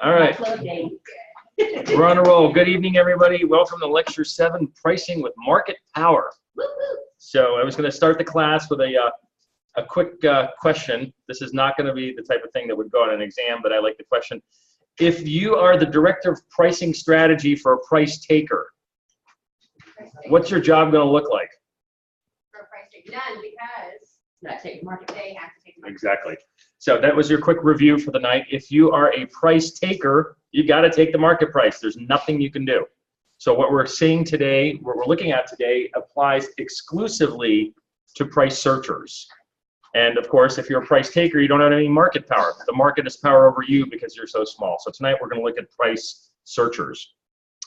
All right. We're on a roll. Good evening, everybody. Welcome to Lecture 7, Pricing with Market Power. So I was going to start the class with a quick question. This is not going to be the type of thing that would go on an exam, but I like the question. If you are the director of pricing strategy for a price taker, what's your job going to look like? For a price taker, none, because that's it. Market, they have to take market. Exactly. So that was your quick review for the night. If you are a price taker, you got to take the market price. There's nothing you can do. So what we're seeing today, what we're looking at today, applies exclusively to price searchers. And of course, if you're a price taker, you don't have any market power. The market has power over you because you're so small. So tonight we're going to look at price searchers.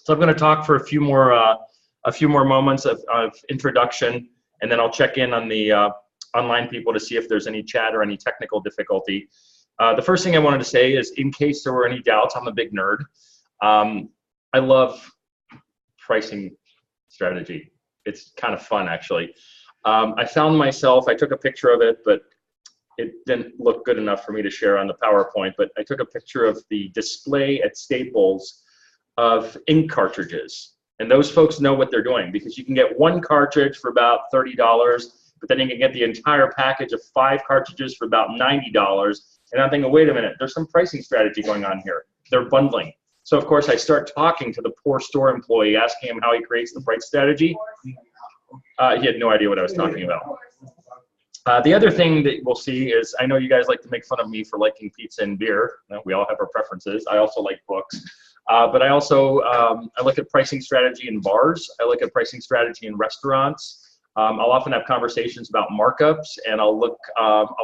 So I'm going to talk for a few more moments of introduction, and then I'll check in on the online people to see if there's any chat or any technical difficulty. The first thing I wanted to say is, in case there were any doubts, I'm a big nerd. I love pricing strategy. It's kind of fun, actually. I found myself, I took a picture of it, but it didn't look good enough for me to share on the PowerPoint, but I took a picture of the display at Staples of ink cartridges. And those folks know what they're doing, because you can get one cartridge for about $30, but then you can get the entire package of 5 cartridges for about $90. And I'm thinking, wait a minute, there's some pricing strategy going on here. They're bundling. So of course I start talking to the poor store employee, asking him how he creates the price strategy. He had no idea what I was talking about. The other thing that we'll see is, I know you guys like to make fun of me for liking pizza and beer. We all have our preferences. I also like books. But I also, I look at pricing strategy in bars. I look at pricing strategy in restaurants. I'll often have conversations about markups, and I'll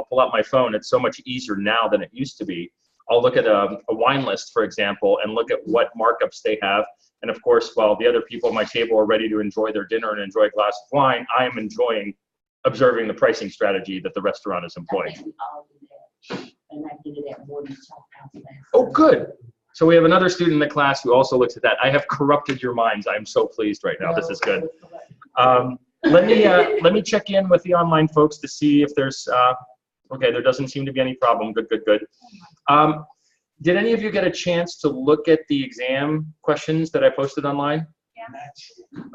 pull out my phone. It's so much easier now than it used to be. I'll look at a wine list, for example, and look at what markups they have. And of course, while the other people at my table are ready to enjoy their dinner and enjoy a glass of wine, I am enjoying observing the pricing strategy that the restaurant is employing. Oh, good. So we have another student in the class who also looks at that. I have corrupted your minds. I'm so pleased right now. This is good. Let me check in with the online folks to see if there's, okay, there doesn't seem to be any problem. Good, good, good. Did any of you get a chance to look at the exam questions that I posted online? Yeah.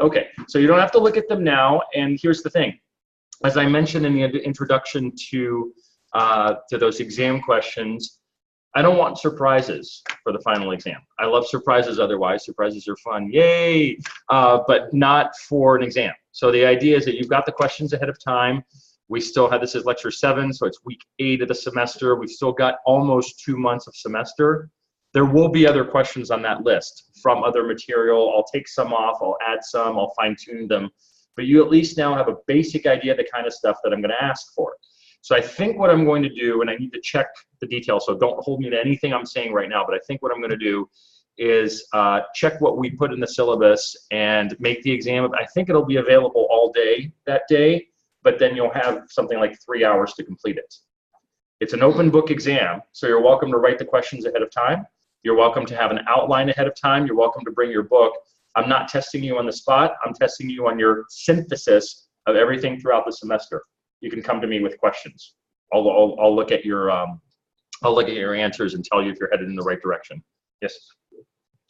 Okay, so you don't have to look at them now, and here's the thing. As I mentioned in the introduction to those exam questions, I don't want surprises for the final exam. I love surprises otherwise. Surprises are fun, yay, but not for an exam. So the idea is that you've got the questions ahead of time. We still have, this is lecture 7, so it's week 8 of the semester. We've still got almost 2 months of semester. There will be other questions on that list from other material. I'll take some off, I'll add some, I'll fine tune them. But you at least now have a basic idea of the kind of stuff that I'm gonna ask for. So I think what I'm going to do, and I need to check the details, so don't hold me to anything I'm saying right now, but I think what I'm gonna do is check what we put in the syllabus and make the exam. I think it'll be available all day that day, but then you'll have something like 3 hours to complete it. It's an open book exam, so you're welcome to write the questions ahead of time. You're welcome to have an outline ahead of time. You're welcome to bring your book. I'm not testing you on the spot. I'm testing you on your synthesis of everything throughout the semester. You can come to me with questions. I'll look at your answers and tell you if you're headed in the right direction. Yes.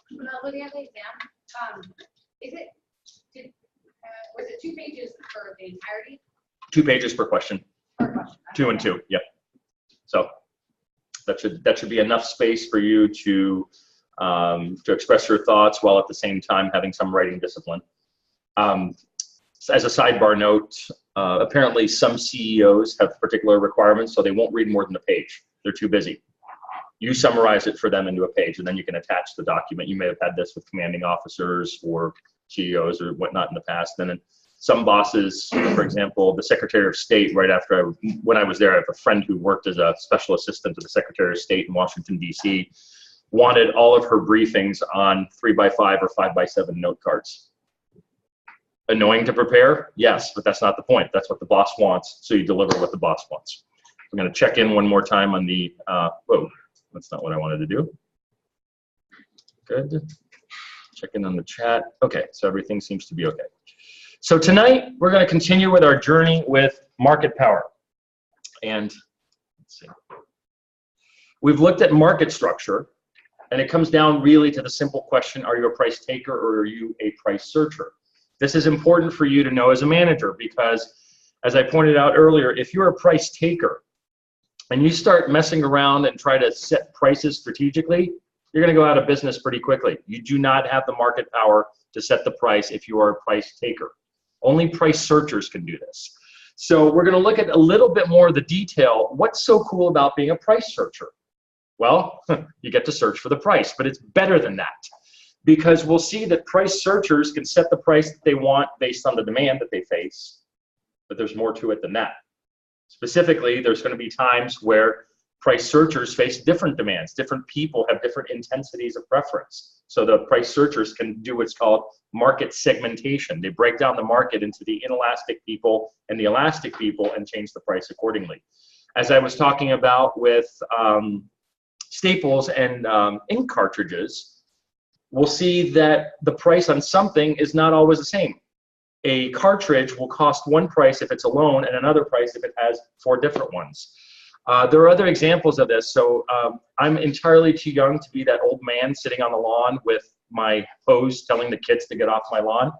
When I was looking at the exam, was it 2 pages for the entirety? 2 pages per question. Per question. 2 and 2. Yep. So that should be enough space for you to express your thoughts while at the same time having some writing discipline. As a sidebar note, apparently some CEOs have particular requirements, so they won't read more than a page. They're too busy. You summarize it for them into a page, and then you can attach the document. You may have had this with commanding officers or CEOs or whatnot in the past. And then some bosses, for example, the Secretary of State, right after when I was there, I have a friend who worked as a special assistant to the Secretary of State in Washington, D.C., wanted all of her briefings on 3x5 or 5x7 note cards. Annoying to prepare? Yes, but that's not the point. That's what the boss wants, so you deliver what the boss wants. I'm going to check in one more time on the, whoa, that's not what I wanted to do. Good. Check in on the chat. Okay, so everything seems to be okay. So tonight, we're going to continue with our journey with market power. And let's see. We've looked at market structure. And it comes down really to the simple question, are you a price taker or are you a price searcher? This is important for you to know as a manager because, as I pointed out earlier, if you're a price taker and you start messing around and try to set prices strategically, you're going to go out of business pretty quickly. You do not have the market power to set the price if you are a price taker. Only price searchers can do this. So we're going to look at a little bit more of the detail. What's so cool about being a price searcher? Well, you get to search for the price, but it's better than that because we'll see that price searchers can set the price that they want based on the demand that they face, but there's more to it than that. Specifically, there's going to be times where price searchers face different demands. Different people have different intensities of preference. So the price searchers can do what's called market segmentation. They break down the market into the inelastic people and the elastic people and change the price accordingly. As I was talking about with staples and ink cartridges, we'll see that the price on something is not always the same. A cartridge will cost one price if it's alone and another price if it has 4 different ones. There are other examples of this. So I'm entirely too young to be that old man sitting on the lawn with my hose telling the kids to get off my lawn.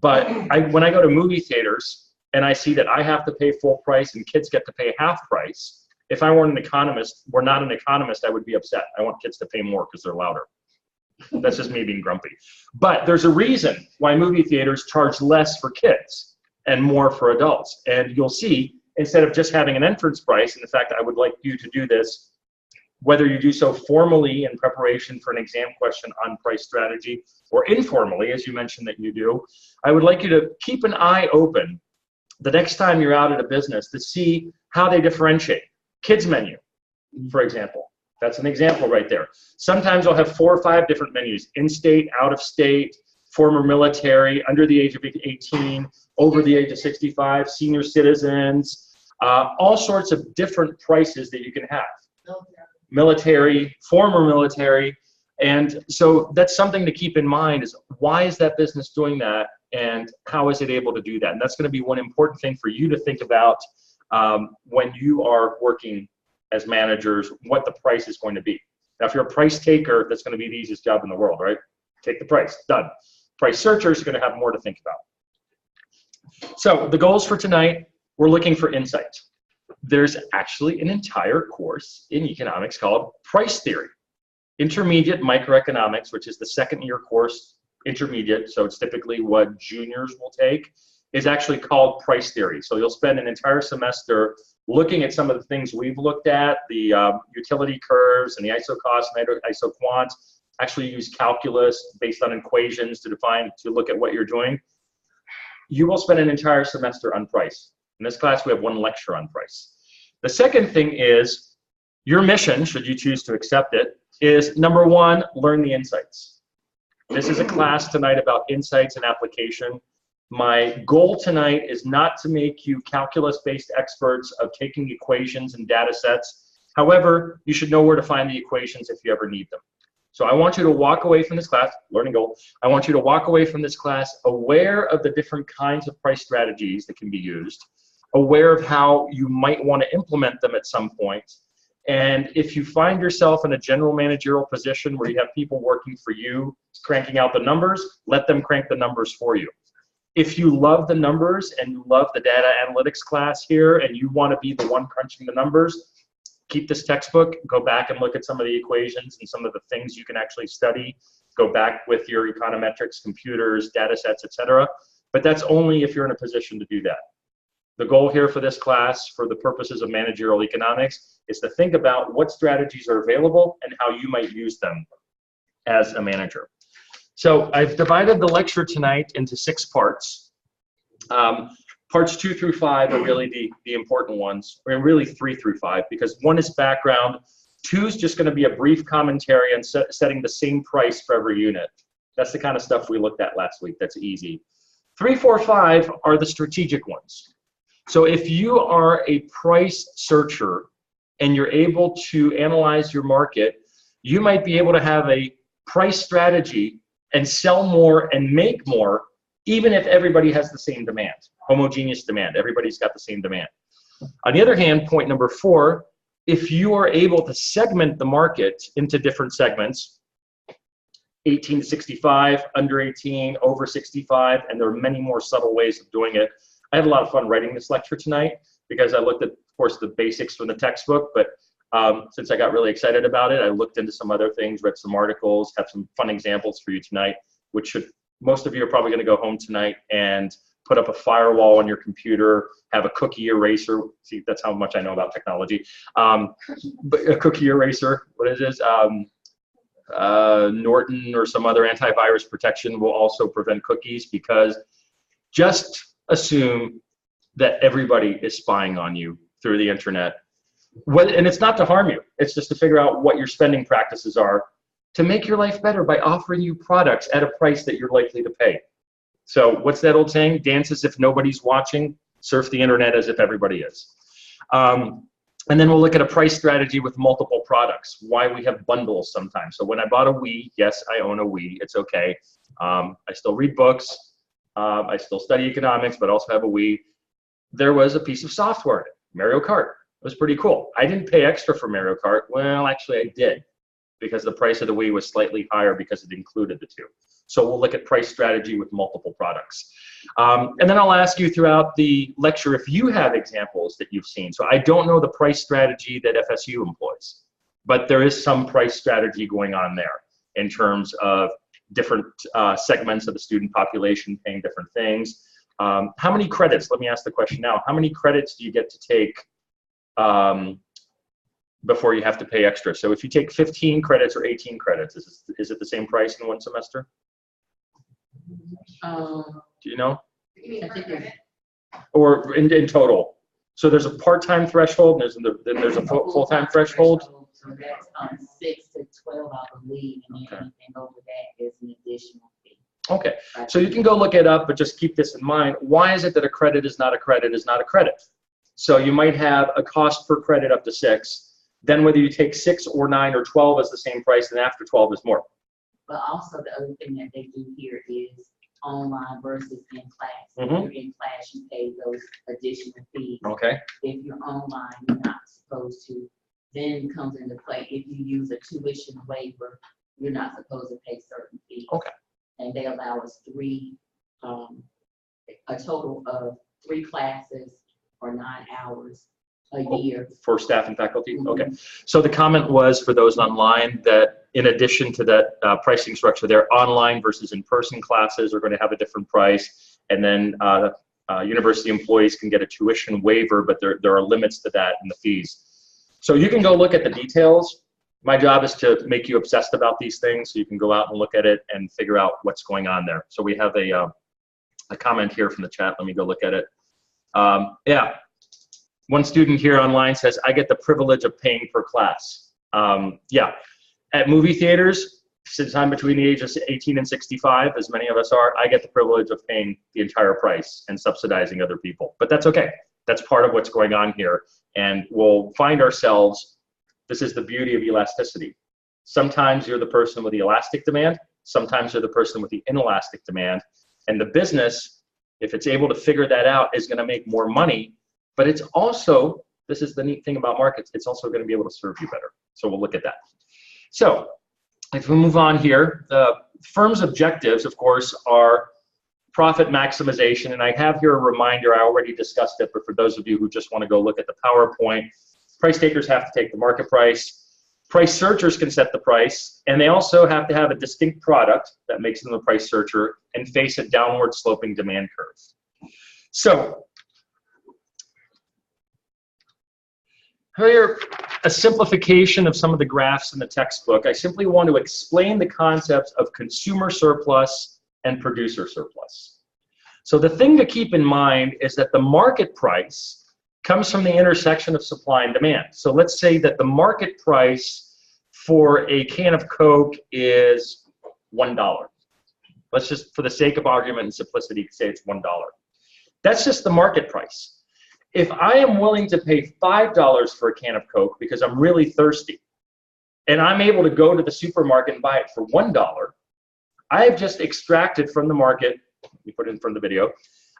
But when I go to movie theaters and I see that I have to pay full price and kids get to pay half price, if I weren't an economist, not an economist, I would be upset. I want kids to pay more because they're louder. That's just me being grumpy. But there's a reason why movie theaters charge less for kids and more for adults. And you'll see, instead of just having an entrance price, and in fact, I would like you to do this, whether you do so formally in preparation for an exam question on price strategy or informally, as you mentioned that you do, I would like you to keep an eye open the next time you're out at a business to see how they differentiate. Kids menu, for example. That's an example right there. Sometimes I'll have 4 or 5 different menus: in-state, out-of-state, former military, under the age of 18, over the age of 65, senior citizens, all sorts of different prices that you can have. Military, former military. And so that's something to keep in mind is why is that business doing that and how is it able to do that? And that's going to be one important thing for you to think about when you are working as managers, what the price is going to be. Now, if you're a price taker, that's going to be the easiest job in the world, right? Take the price, done. Price searchers are going to have more to think about. So the goals for tonight, we're looking for insights. There's actually an entire course in economics called price theory. Intermediate microeconomics, which is the 2nd year course, intermediate, so it's typically what juniors will take, is actually called price theory. So you'll spend an entire semester looking at some of the things we've looked at, the utility curves and the isocost and isoquant, actually use calculus based on equations to look at what you're doing. You will spend an entire semester on price. In this class, we have 1 lecture on price. The second thing is your mission, should you choose to accept it, is number 1, learn the insights. This is a class tonight about insights and application. My goal tonight is not to make you calculus-based experts of taking equations and data sets. However, you should know where to find the equations if you ever need them. So I want you to walk away from this class, learning goal, I want you to walk away from this class aware of the different kinds of price strategies that can be used, aware of how you might want to implement them at some point. And if you find yourself in a general managerial position where you have people working for you, cranking out the numbers, let them crank the numbers for you. If you love the numbers and you love the data analytics class here and you want to be the one crunching the numbers, keep this textbook, go back and look at some of the equations and some of the things you can actually study. Go back with your econometrics, computers, data sets, etc. But that's only if you're in a position to do that. The goal here for this class, for the purposes of managerial economics, is to think about what strategies are available and how you might use them as a manager. So I've divided the lecture tonight into 6 parts. Parts 2 through 5 are really the important ones, or really 3 through 5, because 1 is background, 2 is just going to be a brief commentary on setting the same price for every unit. That's the kind of stuff we looked at last week. That's easy. 3, 4, 5 are the strategic ones. So if you are a price searcher and you're able to analyze your market, you might be able to have a price strategy and sell more and make more, even if everybody has the same demand, homogeneous demand. Everybody's got the same demand. On the other hand, point number 4, if you are able to segment the market into different segments, 18 to 65, under 18, over 65, and there are many more subtle ways of doing it. I had a lot of fun writing this lecture tonight because I looked at, of course, the basics from the textbook, but since I got really excited about it, I looked into some other things, read some articles, have some fun examples for you tonight, which most of you are probably going to go home tonight and put up a firewall on your computer, have a cookie eraser. See, that's how much I know about technology. But a cookie eraser, what is this? Norton or some other antivirus protection will also prevent cookies, because just assume that everybody is spying on you through the internet. And it's not to harm you. It's just to figure out what your spending practices are to make your life better by offering you products at a price that you're likely to pay. So what's that old saying? Dance as if nobody's watching, surf the internet as if everybody is. And then we'll look at a price strategy with multiple products, why we have bundles sometimes. So when I bought a Wii, yes, I own a Wii, it's okay. I still read books, I still study economics, but also have a Wii. There was a piece of software in it, Mario Kart. It was pretty cool. I didn't pay extra for Mario Kart. Well, actually I did, because the price of the Wii was slightly higher because it included the two. So we'll look at price strategy with multiple products. And then I'll ask you throughout the lecture if you have examples that you've seen. So I don't know the price strategy that FSU employs, but there is some price strategy going on there in terms of different segments of the student population paying different things. How many credits, let me ask the question now, how many credits do you get to take before you have to pay extra? So if you take 15 credits or 18 credits, is it the same price in one semester? Do you know? You mean per credit? Or in total? So there's a part-time threshold, and then there's a full-time threshold? So that's 6 to 12, I believe, and then anything over that is an additional fee. Okay, so you can go look it up, but just keep this in mind. Why is it that a credit is not a credit is not a credit? So you might have a cost per credit up to 6. Then whether you take 6 or 9 or 12 is the same price, and after 12 is more. But also the other thing that they do here is online versus in class. If Mhm. you're in class, you pay those additional fees. Okay. If you're online, you're not supposed to. Then comes into play, if you use a tuition waiver, you're not supposed to pay certain fees. Okay. And they allow us a total of 3 classes for 9 hours a year. For staff and faculty? Mhm. Okay. So the comment was for those online that in addition to that pricing structure, their online versus in-person classes are going to have a different price. And then university employees can get a tuition waiver, but there are limits to that in the fees. So you can go look at the details. My job is to make you obsessed about these things so you can go out and look at it and figure out what's going on there. So we have a comment here from the chat. Let me go look at it. Yeah. One student here online says, I get the privilege of paying per class. Yeah, at movie theaters, since I'm between the ages of 18 and 65, as many of us are, I get the privilege of paying the entire price and subsidizing other people. But that's okay. That's part of what's going on here. And we'll find ourselves, this is the beauty of elasticity. Sometimes you're the person with the elastic demand. Sometimes you're the person with the inelastic demand. And the business, if it's able to figure that out, is going to make more money. But it's also, this is the neat thing about markets, it's also going to be able to serve you better. So we'll look at that. So if we move on here, the firm's objectives, of course, are profit maximization. And I have here a reminder, I already discussed it, but for those of you who just want to go look at the PowerPoint, price takers have to take the market price. Price searchers can set the price, and they also have to have a distinct product that makes them a price searcher and face a downward sloping demand curve. So here, a simplification of some of the graphs in the textbook. I simply want to explain the concepts of consumer surplus and producer surplus. So the thing to keep in mind is that the market price comes from the intersection of supply and demand. So let's say that the market price for a can of Coke is $1. Let's just, for the sake of argument and simplicity, say it's $1. That's just the market price. If I am willing to pay $5 for a can of Coke because I'm really thirsty, and I'm able to go to the supermarket and buy it for $1, I've just extracted from the market, let me put it in front of the video,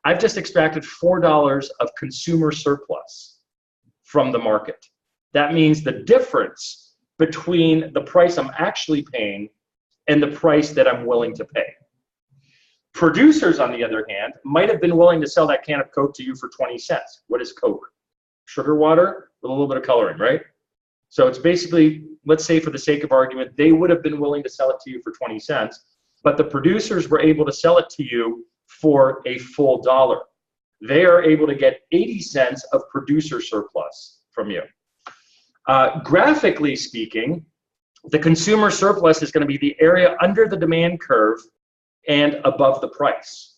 I've just extracted $4 of consumer surplus from the market. That means the difference between the price I'm actually paying and the price that I'm willing to pay. Producers, on the other hand, might have been willing to sell that can of Coke to you for 20 cents. What is Coke? Sugar water with a little bit of coloring, right? So it's basically, let's say for the sake of argument, they would have been willing to sell it to you for 20 cents, but the producers were able to sell it to you for a full $1. They are able to get 80 cents of producer surplus from you. Graphically speaking, the consumer surplus is going to be the area under the demand curve and above the price,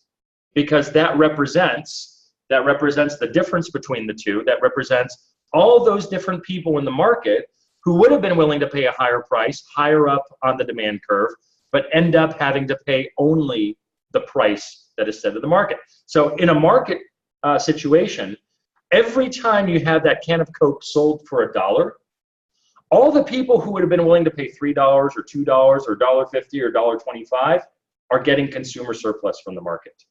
because that represents the difference between the two. That represents all those different people in the market who would have been willing to pay a higher price, higher up on the demand curve, but end up having to pay only the price that is set in the market. So in a market situation, every time you have that can of Coke sold for $1, all the people who would have been willing to pay $3 or $2 or $1.50 or $1.25 are getting consumer surplus from the market.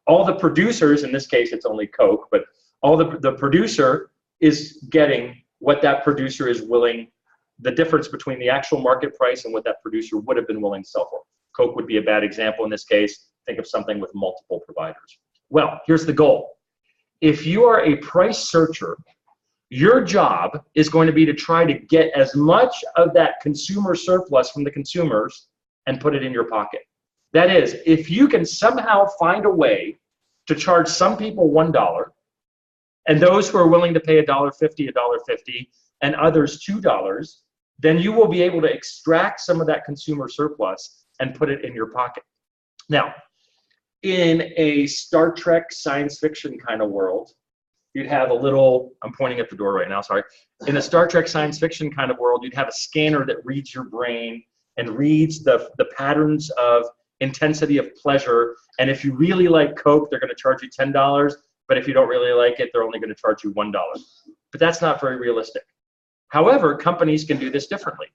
All the producers, in this case it's only Coke, but all the producer is getting what that producer is willing, the difference between the actual market price and what that producer would have been willing to sell for. Coke would be a bad example in this case. Think of something with multiple providers. Well, here's the goal. If you are a price searcher, your job is going to be to try to get as much of that consumer surplus from the consumers and put it in your pocket. That is, if you can somehow find a way to charge some people $1, and those who are willing to pay $1.50, and others $2, then you will be able to extract some of that consumer surplus and put it in your pocket. Now, in a Star Trek science fiction kind of world, you'd have a little, I'm pointing at the door right now, sorry. In a Star Trek science fiction kind of world, you'd have a scanner that reads your brain and reads the patterns of intensity of pleasure. And if you really like Coke, they're going to charge you $10. But if you don't really like it, they're only going to charge you $1. But that's not very realistic. However, companies can do this differently.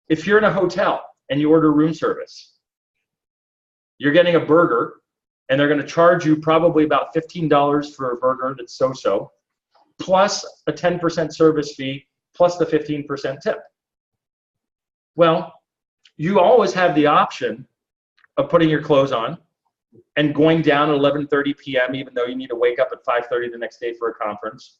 If you're in a hotel and you order room service, you're getting a burger, and they're going to charge you probably about $15 for a burger that's so-so, plus a 10% service fee, plus the 15% tip. Well, you always have the option of putting your clothes on and going down at 11:30 p.m., even though you need to wake up at 5:30 the next day for a conference,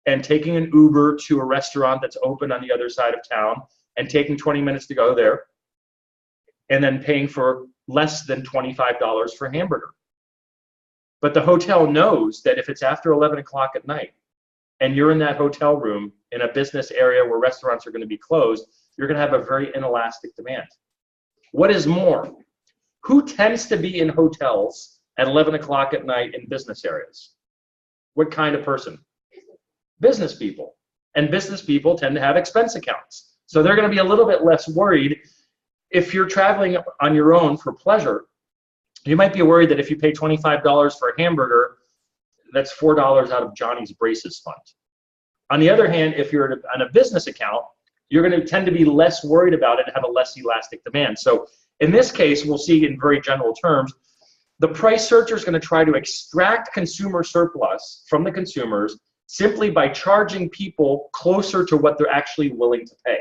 and taking an Uber to a restaurant that's open on the other side of town and taking 20 minutes to go there, and then paying for less than $25 for a hamburger. But the hotel knows that if it's after 11 o'clock at night and you're in that hotel room in a business area where restaurants are going to be closed, you're going to have a very inelastic demand. What is more, who tends to be in hotels at 11 o'clock at night in business areas? What kind of person? Business people. And business people tend to have expense accounts. So they're going to be a little bit less worried. If you're traveling on your own for pleasure, you might be worried that if you pay $25 for a hamburger, that's $4 out of Johnny's braces fund. On the other hand, if you're on a business account, you're going to tend to be less worried about it and have a less elastic demand. So in this case, we'll see in very general terms, the price searcher is going to try to extract consumer surplus from the consumers simply by charging people closer to what they're actually willing to pay.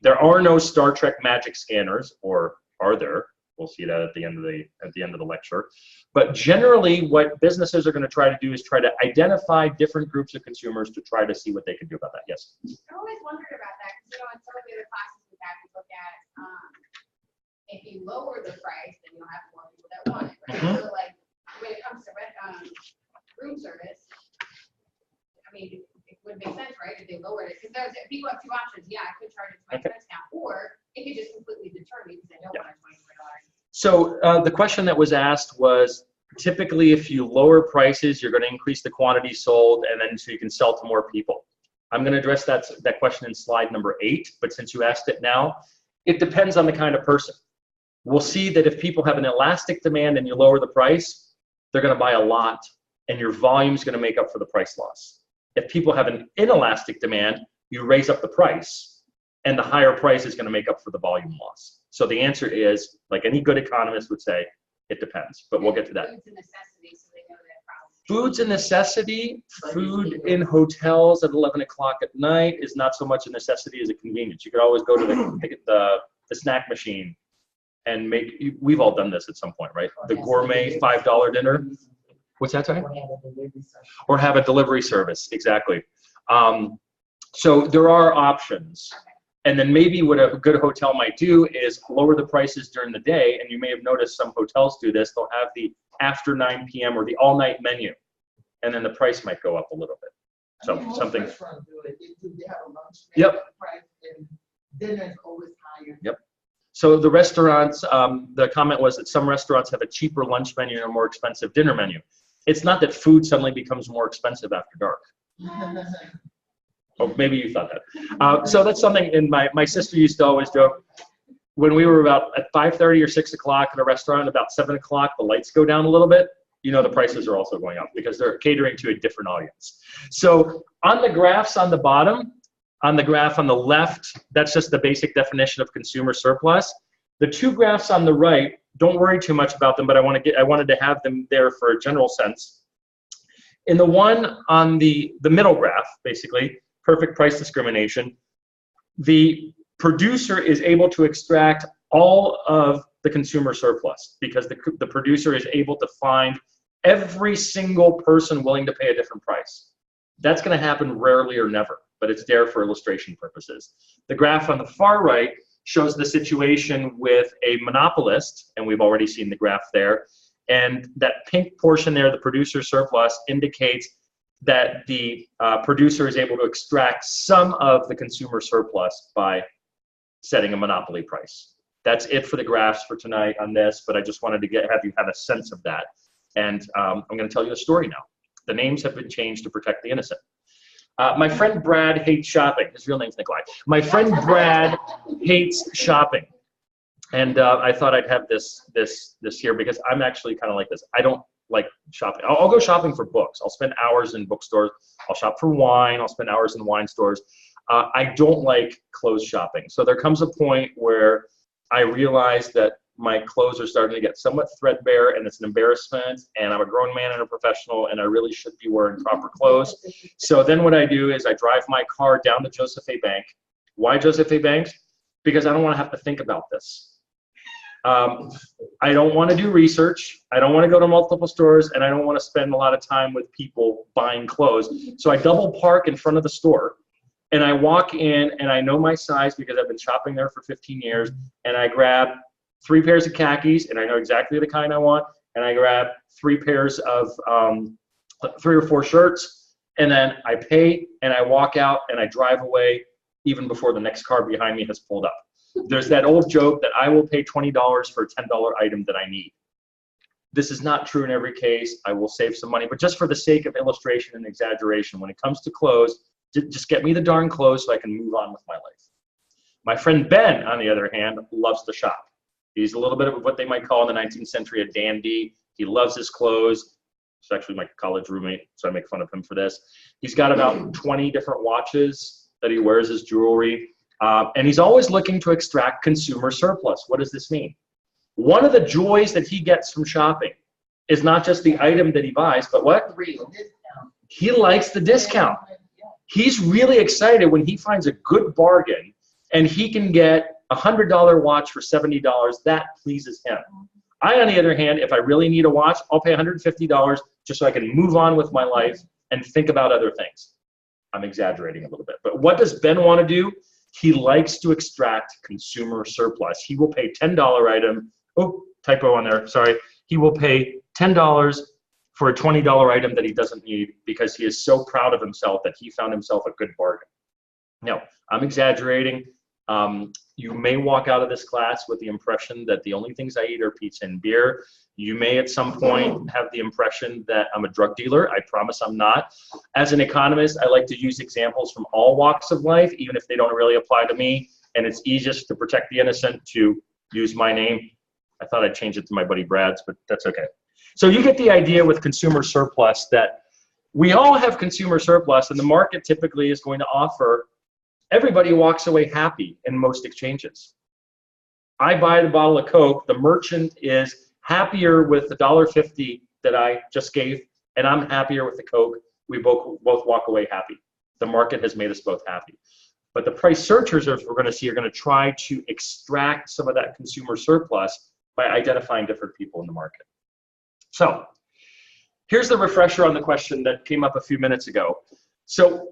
There are no Star Trek magic scanners, or are there? We'll see that at the end of the lecture. But generally, what businesses are going to try to do is try to identify different groups of consumers to try to see what they can do about that. Yes? I always wondered about that because, in some of the other classes we have, we look at if you lower the price, then you'll have more people that want it, right? Mm-hmm. So, like, when it comes to room service, I mean, it would make sense, right, if they lowered it? Because people have two options. Yeah, I could charge it to my expense account, or it could just completely deter me because they don't want $24. So the question that was asked was, typically if you lower prices, you're going to increase the quantity sold, and then so you can sell to more people. I'm going to address that question in slide number 8, but since you asked it now, it depends on the kind of person. We'll see that if people have an elastic demand and you lower the price, they're going to buy a lot, and your volume is going to make up for the price loss. If people have an inelastic demand, you raise up the price, and the higher price is going to make up for the volume loss. So the answer is, like any good economist would say, it depends, but we'll get to that. It's a necessity, so they know that problem. Food's a necessity. Food in hotels at 11 o'clock at night is not so much a necessity as a convenience. You could always go to the snack machine and make, we've all done this at some point, right? The gourmet $5 dinner. What's that, sorry? Or have a delivery service, exactly. So there are options. And then maybe what a good hotel might do is lower the prices during the day. And you may have noticed some hotels do this. They'll have the after 9 p.m. or the all-night menu. And then the price might go up a little bit. So something. They have a lunch Yep. price and dinner is always higher. Yep. So the restaurants, the comment was that some restaurants have a cheaper lunch menu and a more expensive dinner menu. It's not that food suddenly becomes more expensive after dark. Oh, maybe you thought that. So that's something, and my sister used to always joke, when we were about at 5:30 or 6 o'clock in a restaurant, about 7 o'clock, the lights go down a little bit. You know the prices are also going up because they're catering to a different audience. So on the graphs on the bottom, on the graph on the left, that's just the basic definition of consumer surplus. The two graphs on the right, don't worry too much about them, but I wanted to have them there for a general sense. In the one on the middle graph, basically, perfect price discrimination, the producer is able to extract all of the consumer surplus because the producer is able to find every single person willing to pay a different price. That's going to happen rarely or never, but it's there for illustration purposes. The graph on the far right shows the situation with a monopolist, and we've already seen the graph there. And that pink portion there, the producer surplus, indicates that the producer is able to extract some of the consumer surplus by setting a monopoly price. That's it for the graphs for tonight on this, but I just wanted to have you have a sense of that. And I'm going to tell you a story now. The names have been changed to protect the innocent. My friend Brad hates shopping. His real name's Nikolai. My friend Brad hates shopping. And I thought I'd have this here because I'm actually kind of like this. I don't like shopping. I'll go shopping for books. I'll spend hours in bookstores. I'll shop for wine. I'll spend hours in wine stores. I don't like clothes shopping. So there comes a point where I realize that my clothes are starting to get somewhat threadbare and it's an embarrassment, and I'm a grown man and a professional and I really should be wearing proper clothes. So then what I do is I drive my car down to Joseph A. Bank. Why Joseph A. Bank? Because I don't want to have to think about this. I don't want to do research. I don't want to go to multiple stores, and I don't want to spend a lot of time with people buying clothes. So I double park in front of the store, and I walk in, and I know my size because I've been shopping there for 15 years, and I grab 3 pairs of khakis, and I know exactly the kind I want, and I grab 3 pairs of 3 or 4 shirts, and then I pay, and I walk out, and I drive away even before the next car behind me has pulled up. There's that old joke that I will pay $20 for a $10 item that I need. This is not true in every case. I will save some money, but just for the sake of illustration and exaggeration, when it comes to clothes, just get me the darn clothes so I can move on with my life. My friend Ben, on the other hand, loves to shop. He's a little bit of what they might call in the 19th century a dandy. He loves his clothes. He's actually my college roommate, so I make fun of him for this. He's got about 20 different watches that he wears as jewelry. And he's always looking to extract consumer surplus. What does this mean? One of the joys that he gets from shopping is not just the item that he buys, but what? He likes the discount. He's really excited when he finds a good bargain and he can get a $100 watch for $70. That pleases him. I, on the other hand, if I really need a watch, I'll pay $150 just so I can move on with my life and think about other things. I'm exaggerating a little bit. But what does Ben want to do? He likes to extract consumer surplus. He will pay $10 item. Oh, typo on there. Sorry. He will pay $10 for a $20 item that he doesn't need because he is so proud of himself that he found himself a good bargain. Now, I'm exaggerating. You may walk out of this class with the impression that the only things I eat are pizza and beer. You may at some point have the impression that I'm a drug dealer. I promise I'm not. As an economist, I like to use examples from all walks of life, even if they don't really apply to me. And it's easiest to protect the innocent to use my name. I thought I'd change it to my buddy Brad's, but that's okay. So you get the idea with consumer surplus that we all have consumer surplus, and the market typically is going to offer. Everybody walks away happy in most exchanges. I buy the bottle of Coke. The merchant is happier with the $1.50 that I just gave and I'm happier with the Coke. We both walk away happy. The market has made us both happy. But the price searchers, as we're going to see, are going to try to extract some of that consumer surplus by identifying different people in the market. So here's the refresher on the question that came up a few minutes ago. So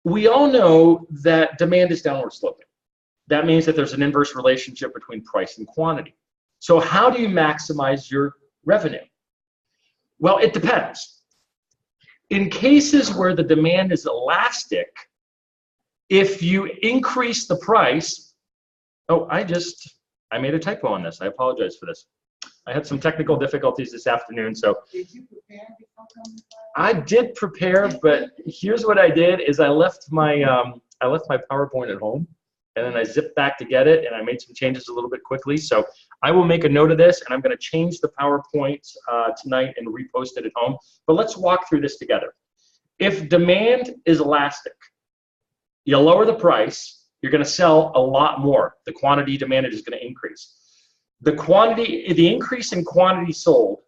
we all know that demand is downward sloping. That means that there's an inverse relationship between price and quantity. So how do you maximize your revenue? Well, it depends. In cases where the demand is elastic, if you increase the price, oh, I made a typo on this. I apologize for this. I had some technical difficulties this afternoon, so. Did you prepare before coming? I did prepare, but here's what I did is I left my PowerPoint at home, and then I zipped back to get it, and I made some changes a little bit quickly. So I will make a note of this, and I'm going to change the PowerPoint tonight and repost it at home. But let's walk through this together. If demand is elastic, you lower the price, you're going to sell a lot more. The quantity demanded is going to increase. The increase in quantity sold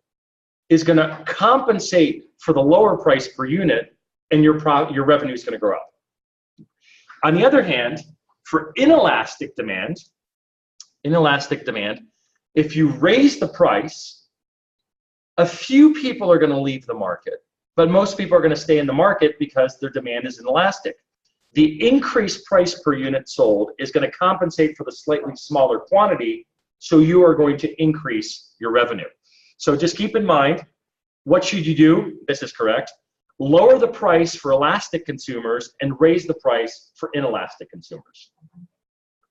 is going to compensate for the lower price per unit, and your revenue is going to grow up. On the other hand, for inelastic demand, if you raise the price, a few people are going to leave the market, but most people are going to stay in the market because their demand is inelastic. The increased price per unit sold is going to compensate for the slightly smaller quantity, so you are going to increase your revenue. So just keep in mind, what should you do? This is correct. Lower the price for elastic consumers and raise the price for inelastic consumers.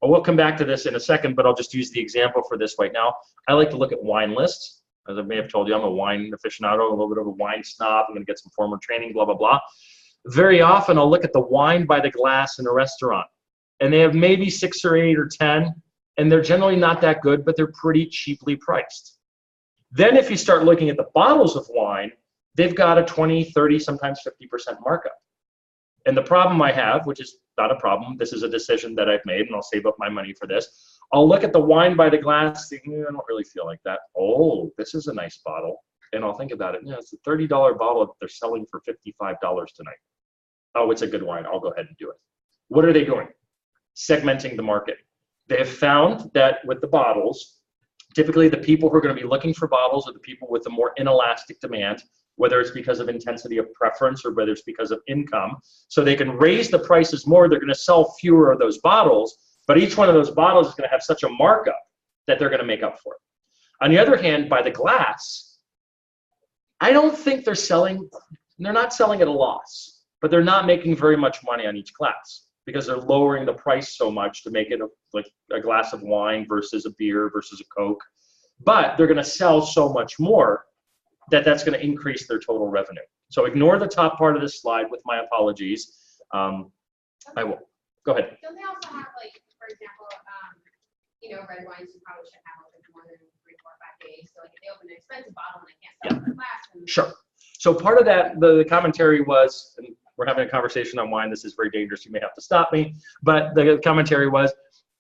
Well, we'll come back to this in a second, but I'll just use the example for this right now. I like to look at wine lists. As I may have told you, I'm a wine aficionado, a little bit of a wine snob. I'm going to get some formal training, blah, blah, blah. Very often, I'll look at the wine by the glass in a restaurant, and they have maybe 6 or 8 or 10, and they're generally not that good, but they're pretty cheaply priced. Then if you start looking at the bottles of wine, they've got a 20, 30, sometimes 50% markup. And the problem I have, which is not a problem, this is a decision that I've made, and I'll save up my money for this. I'll look at the wine by the glass, thinking, I don't really feel like that. Oh, this is a nice bottle. And I'll think about it. Yeah, it's a $30 bottle that they're selling for $55 tonight. Oh, it's a good wine. I'll go ahead and do it. What are they doing? Segmenting the market. They have found that with the bottles, typically the people who are going to be looking for bottles are the people with the more inelastic demand, whether it's because of intensity of preference or whether it's because of income. So they can raise the prices more. They're going to sell fewer of those bottles, but each one of those bottles is going to have such a markup that they're going to make up for it. On the other hand, by the glass, I don't think they're not selling at a loss, but they're not making very much money on each glass because they're lowering the price so much to make it like a glass of wine versus a beer versus a Coke. But they're going to sell so much more that that's going to increase their total revenue. So ignore the top part of this slide with my apologies. I will. Go ahead. Don't they also have, like, for example, red wines you probably shouldn't have open more than 3, 4, 5 days. So like if they open an expensive bottle and they can't sell it in glass. Sure. So part of that, the commentary was, and we're having a conversation on wine, this is very dangerous, you may have to stop me, but the commentary was,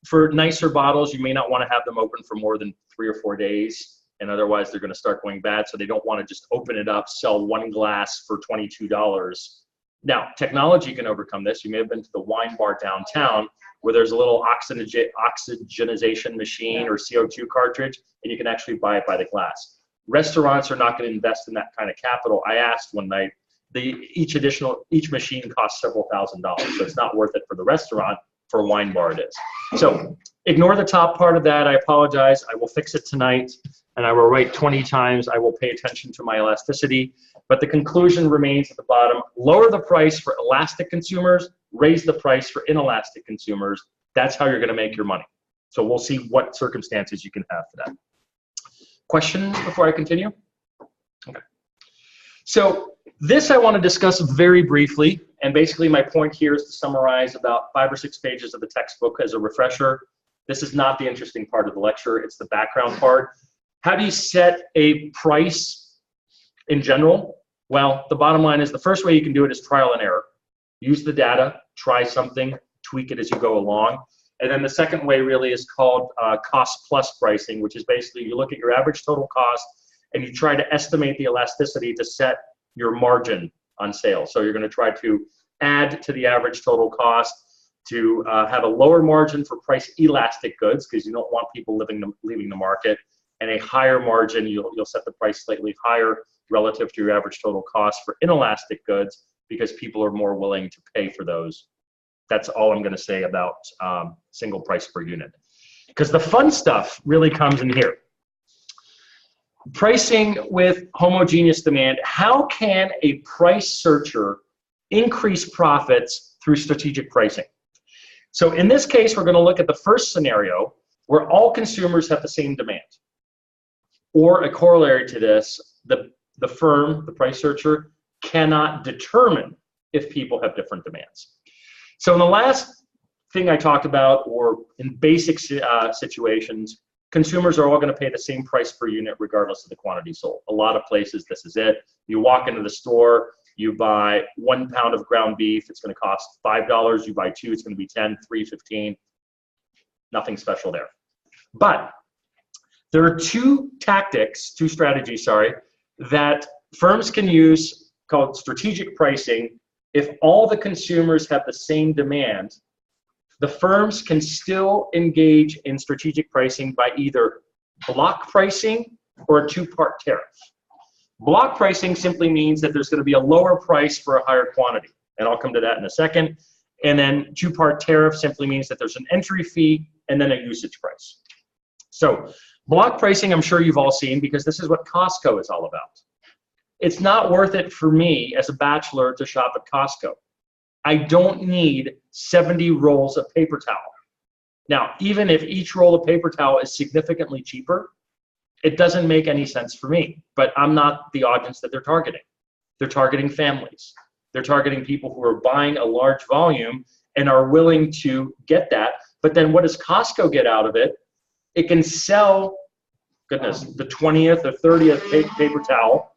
for nicer bottles, you may not want to have them open for more than 3 or 4 days, and otherwise they're going to start going bad, so they don't want to just open it up, sell one glass for $22. Now, technology can overcome this. You may have been to the wine bar downtown where there's a little oxygenization machine or CO2 cartridge, and you can actually buy it by the glass. Restaurants are not going to invest in that kind of capital. I asked one night, each machine costs several $1,000s, so it's not worth it for the restaurant. For a wine bar it is. So ignore the top part of that. I apologize. I will fix it tonight, and I will write 20 times. I will pay attention to my elasticity. But the conclusion remains at the bottom. Lower the price for elastic consumers, raise the price for inelastic consumers. That's how you're going to make your money. So we'll see what circumstances you can have for that. Questions before I continue? Okay. So this I want to discuss very briefly, and basically my point here is to summarize about 5 or 6 pages of the textbook as a refresher. This is not the interesting part of the lecture, it's the background part. How do you set a price in general? Well, the bottom line is the first way you can do it is trial and error. Use the data, try something, tweak it as you go along. And then the second way really is called cost plus pricing, which is basically you look at your average total cost and you try to estimate the elasticity to set your margin on sales. So you're going to try to add to the average total cost to have a lower margin for price elastic goods, because you don't want people leaving the market, and a higher margin, you'll set the price slightly higher relative to your average total cost for inelastic goods, because people are more willing to pay for those. That's all I'm going to say about single price per unit. Because the fun stuff really comes in here. Pricing with homogeneous demand. How can a price searcher increase profits through strategic pricing? So in this case, we're going to look at the first scenario where all consumers have the same demand. Or a corollary to this, the firm, the price searcher, cannot determine if people have different demands. So in the last thing I talked about, or in basic situations, consumers are all going to pay the same price per unit regardless of the quantity sold. A lot of places, this is it. You walk into the store, you buy 1 pound of ground beef, it's going to cost $5. You buy 2, it's going to be 10, 3, 15. Nothing special there. But there are two strategies, that firms can use called strategic pricing. If all the consumers have the same demand, the firms can still engage in strategic pricing by either block pricing or a two-part tariff. Block pricing simply means that there's going to be a lower price for a higher quantity, and I'll come to that in a second. And then two-part tariff simply means that there's an entry fee and then a usage price. So block pricing, I'm sure you've all seen, because this is what Costco is all about. It's not worth it for me as a bachelor to shop at Costco. I don't need 70 rolls of paper towel. Now, even if each roll of paper towel is significantly cheaper, it doesn't make any sense for me. But I'm not the audience that they're targeting. They're targeting families. They're targeting people who are buying a large volume and are willing to get that. But then what does Costco get out of it? It can sell, goodness, the 20th or 30th paper towel,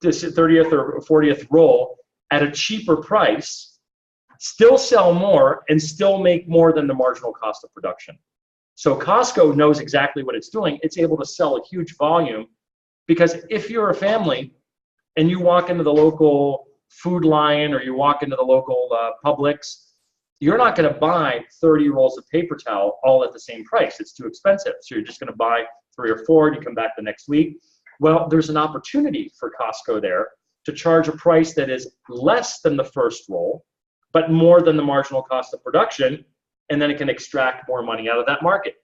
this 30th or 40th roll at a cheaper price, still sell more, and still make more than the marginal cost of production. So Costco knows exactly what it's doing. It's able to sell a huge volume, because if you're a family and you walk into the local Food Lion or you walk into the local Publix, you're not going to buy 30 rolls of paper towel all at the same price. It's too expensive. So you're just going to buy 3 or 4 and you come back the next week. Well, there's an opportunity for Costco there to charge a price that is less than the first roll, but more than the marginal cost of production, and then it can extract more money out of that market.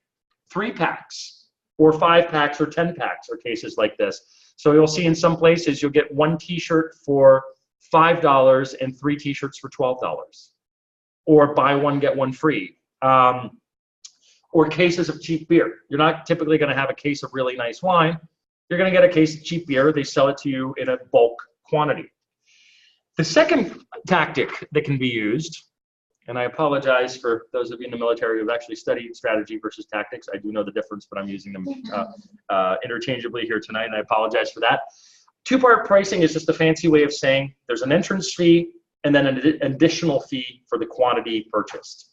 3 packs or 5 packs or 10 packs are cases like this. So you'll see in some places you'll get 1 t-shirt for $5 and 3 t-shirts for $12. Or buy 1, get 1 free. Or cases of cheap beer. You're not typically going to have a case of really nice wine. You're going to get a case of cheap beer. They sell it to you in a bulk quantity. The second tactic that can be used, and I apologize for those of you in the military who've actually studied strategy versus tactics. I do know the difference, but I'm using them interchangeably here tonight, and I apologize for that. Two-part pricing is just a fancy way of saying there's an entrance fee and then an additional fee for the quantity purchased.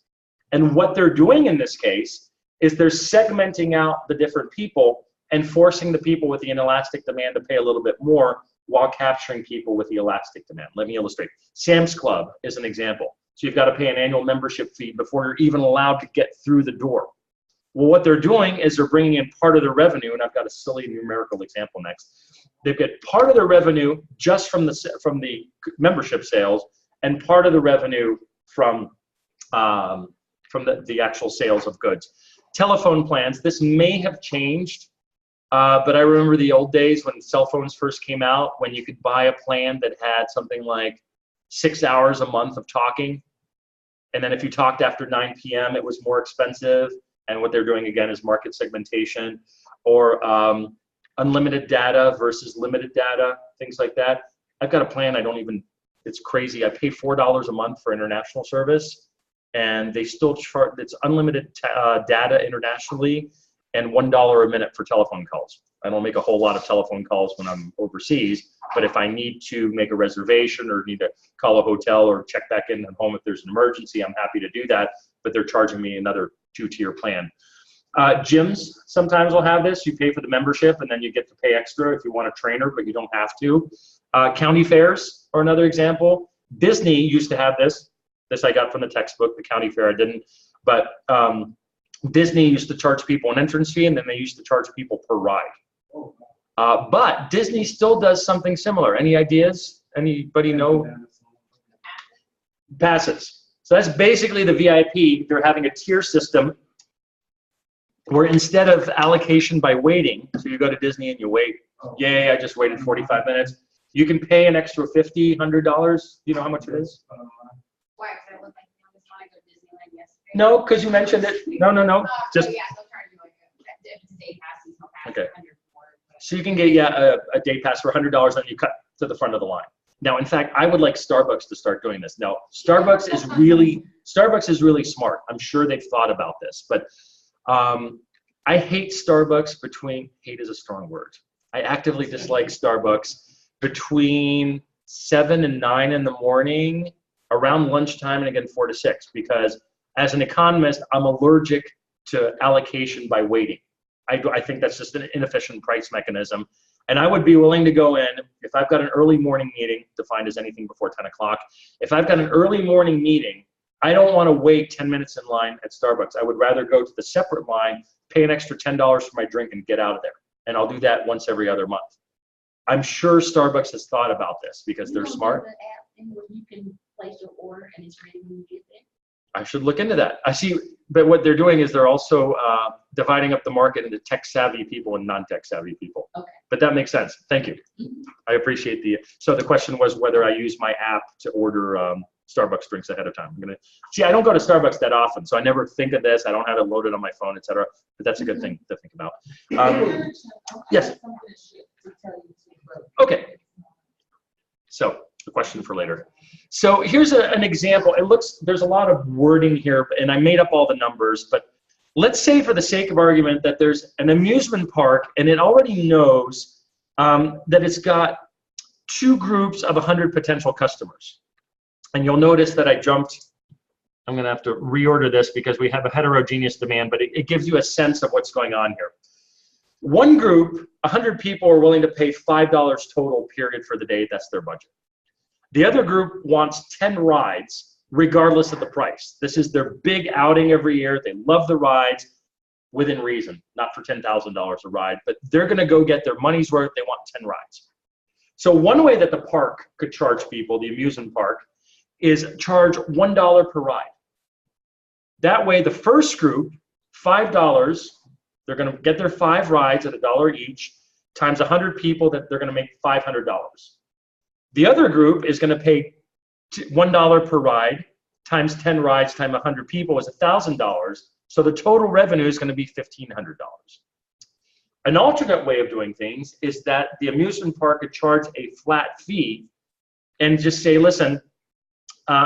And what they're doing in this case is they're segmenting out the different people and forcing the people with the inelastic demand to pay a little bit more while capturing people with the elastic demand. Let me illustrate. Sam's Club is an example. So you've got to pay an annual membership fee before you're even allowed to get through the door. Well, what they're doing is they're bringing in part of their revenue, and I've got a silly numerical example next. They get part of their revenue just from the membership sales, and part of the revenue from the actual sales of goods. Telephone plans, this may have changed, but I remember the old days when cell phones first came out, when you could buy a plan that had something like 6 hours a month of talking. And then if you talked after 9 p.m., it was more expensive. And what they're doing again is market segmentation, or unlimited data versus limited data, things like that. I've got a plan it's crazy. I pay $4 a month for international service, and they still charge, it's unlimited data internationally and $1 a minute for telephone calls. I don't make a whole lot of telephone calls when I'm overseas, but if I need to make a reservation or need to call a hotel or check back in at home if there's an emergency, I'm happy to do that, but they're charging me another 2-tier plan. Gyms sometimes will have this. You pay for the membership and then you get to pay extra if you want a trainer, but you don't have to. County fairs are another example. Disney used to have this. This I got from the textbook. The county fair I didn't. But Disney used to charge people an entrance fee, and then they used to charge people per ride. But Disney still does something similar. Any ideas? Anybody know? Passes. So that's basically the VIP. They're having a tier system where instead of allocation by waiting, so you go to Disney and you wait, yay, I just waited 45 minutes, you can pay an extra $50, $100. You know how much it is? Why? Because I look like I just want to go to Disneyland yesterday. No, because you mentioned it. No. Just Yeah, they'll charge you like if it's a day pass, it's no pass. Okay. 100 for it, so you can get a day pass for $100, and you cut to the front of the line. Now, in fact, I would like Starbucks to start doing this. Now, Starbucks is really smart. I'm sure they've thought about this, but I hate Starbucks between, hate is a strong word. I actively dislike Starbucks between 7 and 9 in the morning, around lunchtime, and again 4 to 6, because as an economist, I'm allergic to allocation by waiting. I think that's just an inefficient price mechanism. And I would be willing to go in, if I've got an early morning meeting, defined as anything before 10 o'clock, if I've got an early morning meeting, I don't want to wait 10 minutes in line at Starbucks. I would rather go to the separate line, pay an extra $10 for my drink, and get out of there. And I'll do that once every other month. I'm sure Starbucks has thought about this because they're smart. The app thing where you can place your order and it's ready when you get there. I should look into that. I see, but what they're doing is they're also dividing up the market into tech-savvy people and non-tech-savvy people. Okay. But that makes sense. Thank you. I appreciate so the question was whether I use my app to order Starbucks drinks ahead of time. See, I don't go to Starbucks that often, so I never think of this. I don't have it loaded on my phone, etc. But that's a good thing to think about. Yes. Okay. So the question for later. So here's an example. There's a lot of wording here, and I made up all the numbers, but let's say for the sake of argument that there's an amusement park and it already knows that it's got 2 groups of 100 potential customers. And you'll notice that I'm going to have to reorder this because we have a heterogeneous demand, but it gives you a sense of what's going on here. One group, 100 people, are willing to pay $5 total, period, for the day. That's their budget. The other group wants 10 rides, regardless of the price. This is their big outing every year. They love the rides within reason, not for $10,000 a ride, but they're going to go get their money's worth. They want 10 rides. So one way that the park could charge people, the amusement park, is charge $1 per ride. That way, the first group, $5, they're going to get their 5 rides at $1 each, times 100 people, that they're going to make $500. The other group is going to pay $1 per ride, times 10 rides, times 100 people is $1,000. So the total revenue is going to be $1,500. An alternate way of doing things is that the amusement park could charge a flat fee and just say, listen,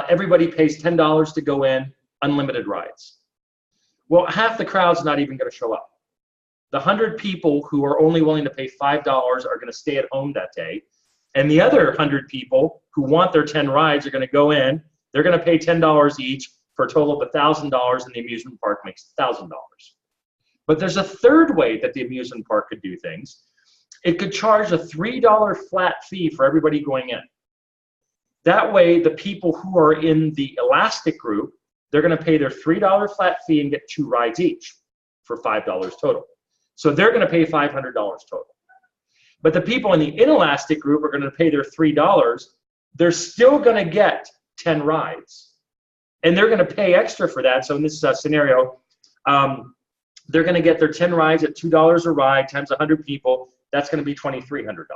everybody pays $10 to go in, unlimited rides. Well, half the crowd's not even going to show up. The 100 people who are only willing to pay $5 are going to stay at home that day. And the other 100 people who want their 10 rides are going to go in. They're going to pay $10 each for a total of $1,000, and the amusement park makes $1,000. But there's a third way that the amusement park could do things. It could charge a $3 flat fee for everybody going in. That way, the people who are in the elastic group, they're going to pay their $3 flat fee and get 2 rides each for $5 total. So they're going to pay $500 total. But the people in the inelastic group are going to pay their $3. They're still going to get 10 rides. And they're going to pay extra for that. So in this scenario, they're going to get their 10 rides at $2 a ride times 100 people. That's going to be $2,300.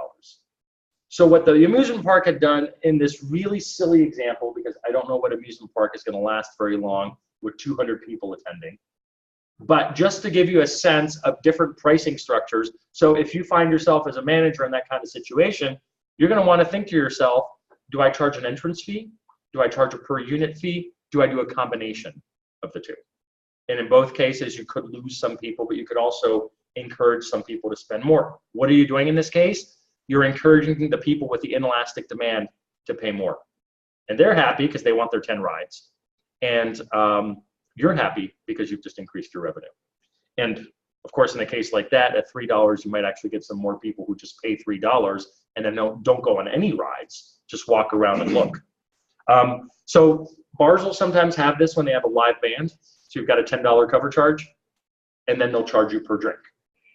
So what the amusement park had done in this really silly example, because I don't know what amusement park is going to last very long with 200 people attending, but just to give you a sense of different pricing structures. So if you find yourself as a manager in that kind of situation, you're going to want to think to yourself, do I charge an entrance fee? Do I charge a per unit fee? Do I do a combination of the 2? And in both cases, you could lose some people, but you could also encourage some people to spend more. What are you doing in this case? You're encouraging the people with the inelastic demand to pay more. And they're happy because they want their 10 rides. And you're happy because you've just increased your revenue. And Of course, in a case like that, at $3, you might actually get some more people who just pay $3 and then don't go on any rides, just walk around and look. So bars will sometimes have this when they have a live band. So you've got a $10 cover charge, and then they'll charge you per drink.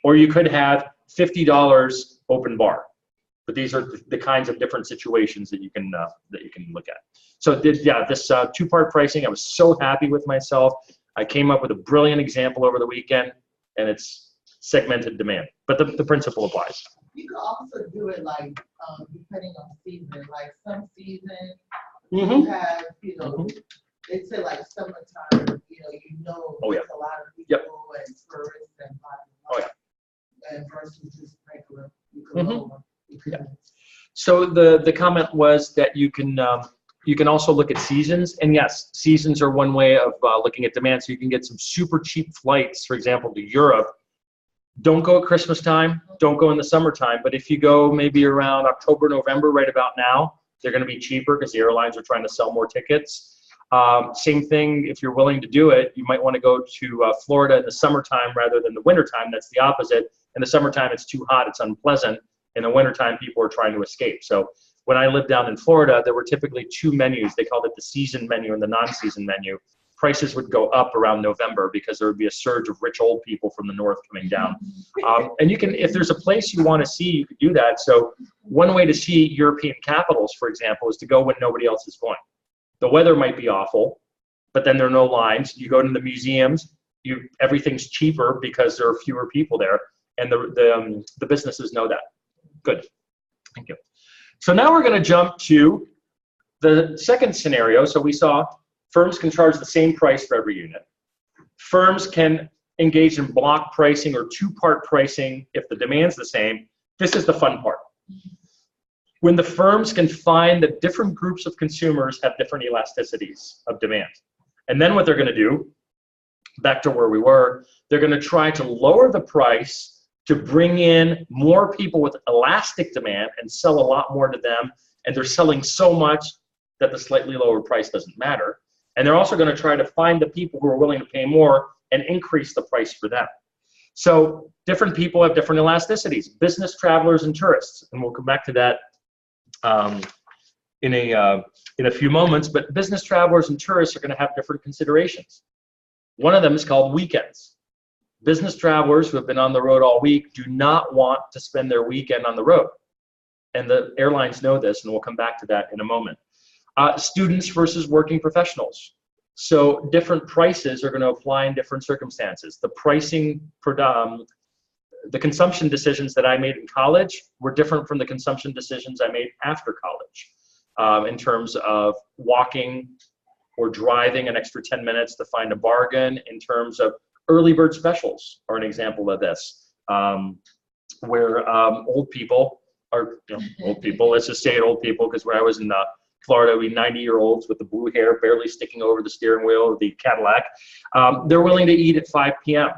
Or you could have $50 open bar. But these are the kinds of different situations that you can look at. So this two-part pricing, I was so happy with myself. I came up with a brilliant example over the weekend, and it's segmented demand. But the principle applies. You could also do it like, depending on season, like some season, Mm-hmm. you have, they say like summertime, Oh, yeah. there's a lot of people Yep. and tourists and blah, Oh, blah, yeah. blah. And versus just regular, you could Mhm. lower. You could- Yeah. So the comment was that you can also look at seasons, and yes, seasons are one way of looking at demand. So you can get some super cheap flights, for example, to Europe. Don't go at Christmas time. Don't go in the summertime. But if you go maybe around October, November, right about now, they're going to be cheaper because the airlines are trying to sell more tickets. Same thing, if you're willing to do it, you might want to go to Florida in the summertime rather than the wintertime. That's the opposite. In the summertime, it's too hot. It's unpleasant. In the wintertime, people are trying to escape. So when I lived down in Florida, there were typically two menus. They called it the season menu and the non-season menu. Prices would go up around November because there would be a surge of rich old people from the north coming down. And you can, if there's a place you want to see, you could do that. So one way to see European capitals, for example, is to go when nobody else is going. The weather might be awful, but then there are no lines. You go to the museums, everything's cheaper because there are fewer people there, and the businesses know that. Good, thank you. So now we're going to jump to the second scenario. So we saw firms can charge the same price for every unit. Firms can engage in block pricing or two-part pricing if the demand's the same. This is the fun part. When the firms can find that different groups of consumers have different elasticities of demand. And then what they're going to do, back to where we were, they're going to try to lower the price to bring in more people with elastic demand and sell a lot more to them. And they're selling so much that the slightly lower price doesn't matter. And they're also going to try to find the people who are willing to pay more and increase the price for them. So different people have different elasticities, business travelers and tourists. And we'll come back to that in a few moments. But business travelers and tourists are going to have different considerations. One of them is called weekends. Business travelers who have been on the road all week do not want to spend their weekend on the road. And the airlines know this, and we'll come back to that in a moment. Students versus working professionals. So different prices are going to apply in different circumstances. The pricing, the consumption decisions that I made in college were different from the consumption decisions I made after college in terms of walking or driving an extra 10 minutes to find a bargain. In terms of early bird specials are an example of this, where old people, let's just say old people, because where I was in Florida, we 90-year-olds with the blue hair barely sticking over the steering wheel of the Cadillac. They're willing to eat at 5 p.m.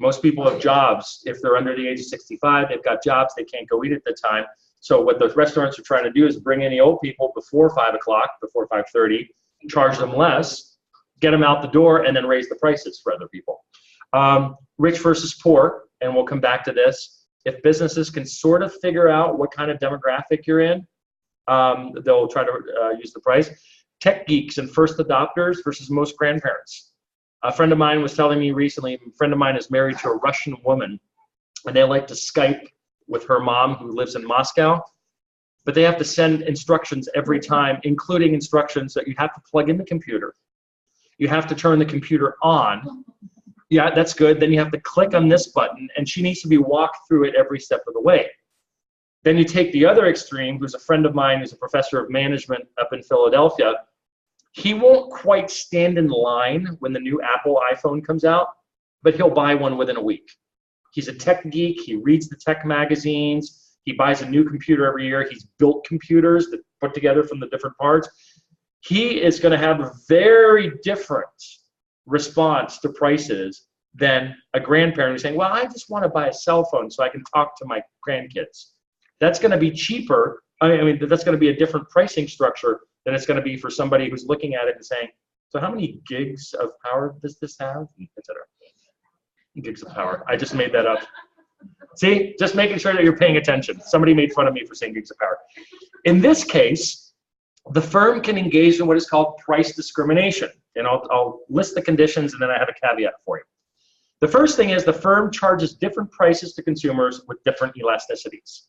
Most people have jobs. If they're under the age of 65, they've got jobs, they can't go eat at the time. So what the restaurants are trying to do is bring in the old people before 5 o'clock, before 5:30, charge them less, get them out the door, and then raise the prices for other people. Rich versus poor, and we'll come back to this. If businesses can sort of figure out what kind of demographic you're in, they'll try to use the price. Tech geeks and first adopters versus most grandparents. A friend of mine was telling me recently, a friend of mine is married to a Russian woman, and they like to Skype with her mom who lives in Moscow, but they have to send instructions every time, including instructions that you have to plug in the computer. You have to turn the computer on. Yeah, that's good. Then you have to click on this button, and she needs to be walked through it every step of the way. Then you take the other extreme, who's a friend of mine who's a professor of management up in Philadelphia. He won't quite stand in line when the new Apple iPhone comes out, but he'll buy one within a week. He's a tech geek. He reads the tech magazines. He buys a new computer every year. He's built computers that put together from the different parts. He is going to have a very different response to prices than a grandparent who's saying, well, I just want to buy a cell phone so I can talk to my grandkids. That's going to be cheaper. I mean, that's going to be a different pricing structure than it's going to be for somebody who's looking at it and saying, so how many gigs of power does this have, et cetera. Gigs of power. I just made that up. See, just making sure that you're paying attention. Somebody made fun of me for saying gigs of power. In this case, the firm can engage in what is called price discrimination. And I'll list the conditions and then I have a caveat for you. The first thing is the firm charges different prices to consumers with different elasticities.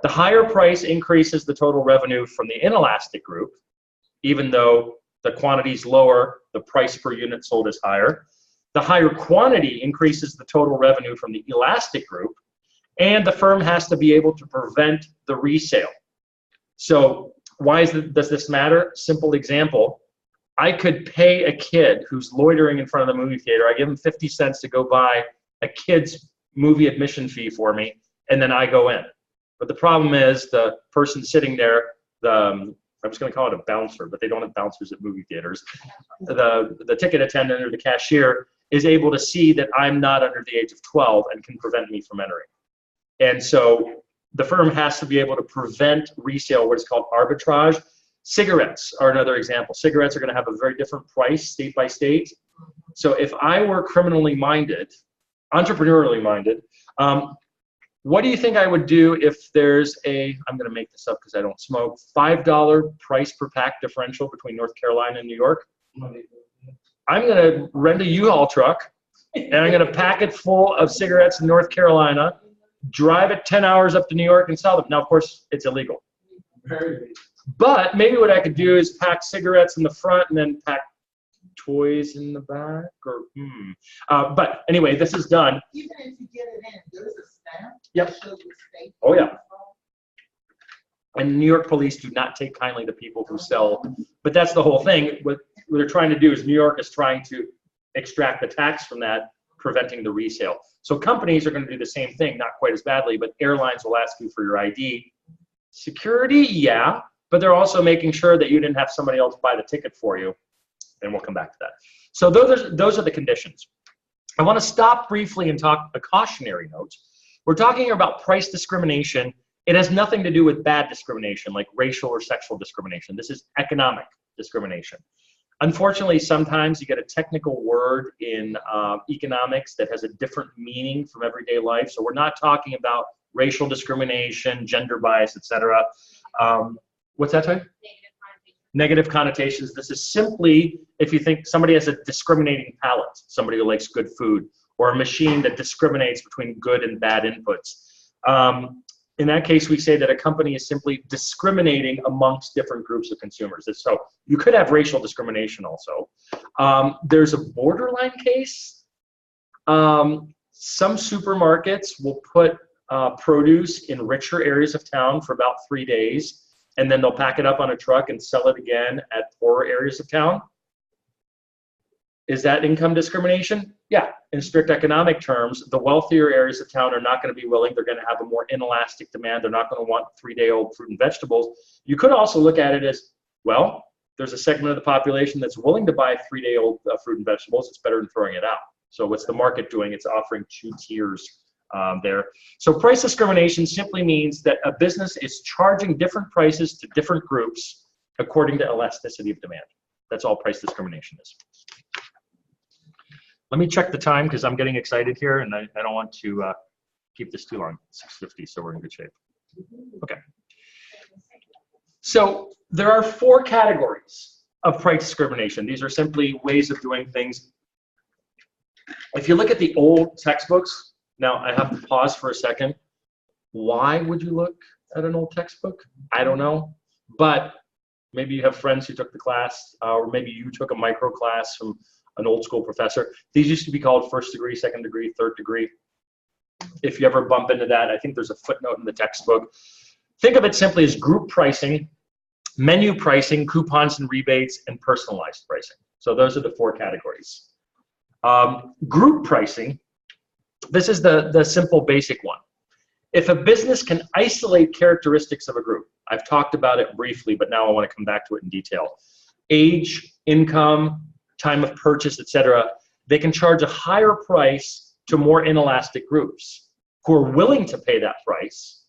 The higher price increases the total revenue from the inelastic group, even though the quantity is lower, the price per unit sold is higher. The higher quantity increases the total revenue from the elastic group, and the firm has to be able to prevent the resale. So why does this matter? Simple example. I could pay a kid who's loitering in front of the movie theater. I give him 50 cents to go buy a kid's movie admission fee for me, and then I go in. But the problem is the person sitting there, I'm just going to call it a bouncer, but they don't have bouncers at movie theaters. The ticket attendant or the cashier is able to see that I'm not under the age of 12 and can prevent me from entering. And so the firm has to be able to prevent resale, what is called arbitrage. Cigarettes are another example. Cigarettes are going to have a very different price state by state. So if I were criminally minded, entrepreneurially minded, what do you think I would do if there's I'm going to make this up because I don't smoke, $5 price per pack differential between North Carolina and New York? I'm going to rent a U-Haul truck and I'm going to pack it full of cigarettes in North Carolina, drive it 10 hours up to New York and sell them. Now, of course, it's illegal. But maybe what I could do is pack cigarettes in the front and then pack toys in the back, but anyway, this is done. Even if you get it in, there's a stamp. Yep. That shows the state. Oh yeah. And New York police do not take kindly to people who sell, but that's the whole thing. What they're trying to do is New York is trying to extract the tax from that, preventing the resale. So companies are going to do the same thing, not quite as badly, but airlines will ask you for your ID. Security, yeah, but they're also making sure that you didn't have somebody else buy the ticket for you. And we'll come back to that. So those are the conditions. I want to stop briefly and talk a cautionary note. We're talking about price discrimination. It has nothing to do with bad discrimination, like racial or sexual discrimination. This is economic discrimination. Unfortunately, sometimes you get a technical word in economics that has a different meaning from everyday life. So we're not talking about racial discrimination, gender bias, etc. What's that, Ty? Negative connotations. This is simply if you think somebody has a discriminating palate, somebody who likes good food, or a machine that discriminates between good and bad inputs. In that case, we say that a company is simply discriminating amongst different groups of consumers. So you could have racial discrimination also. There's a borderline case. Some supermarkets will put produce in richer areas of town for about 3 days, and then they'll pack it up on a truck and sell it again at poorer areas of town. Is that income discrimination? Yeah, in strict economic terms, the wealthier areas of town are not going to be willing. They're going to have a more inelastic demand. They're not going to want 3-day-old fruit and vegetables. You could also look at it as, well, there's a segment of the population that's willing to buy 3-day-old fruit and vegetables. It's better than throwing it out. So what's the market doing? It's offering 2 tiers there. So price discrimination simply means that a business is charging different prices to different groups according to elasticity of demand. That's all price discrimination is. Let me check the time because I'm getting excited here and I don't want to keep this too long. 6:50, so we're in good shape. Okay. So there are 4 categories of price discrimination. These are simply ways of doing things. If you look at the old textbooks, now I have to pause for a second. Why would you look at an old textbook? I don't know, but maybe you have friends who took the class, or maybe you took a micro class from an old school professor. These used to be called 1st degree, 2nd degree, 3rd degree. If you ever bump into that, I think there's a footnote in the textbook. Think of it simply as group pricing, menu pricing, coupons and rebates, and personalized pricing. So those are the 4 categories. Group pricing, this is the simple basic one. If a business can isolate characteristics of a group, I've talked about it briefly, but now I want to come back to it in detail. Age, income, time of purchase, etc. They can charge a higher price to more inelastic groups who are willing to pay that price,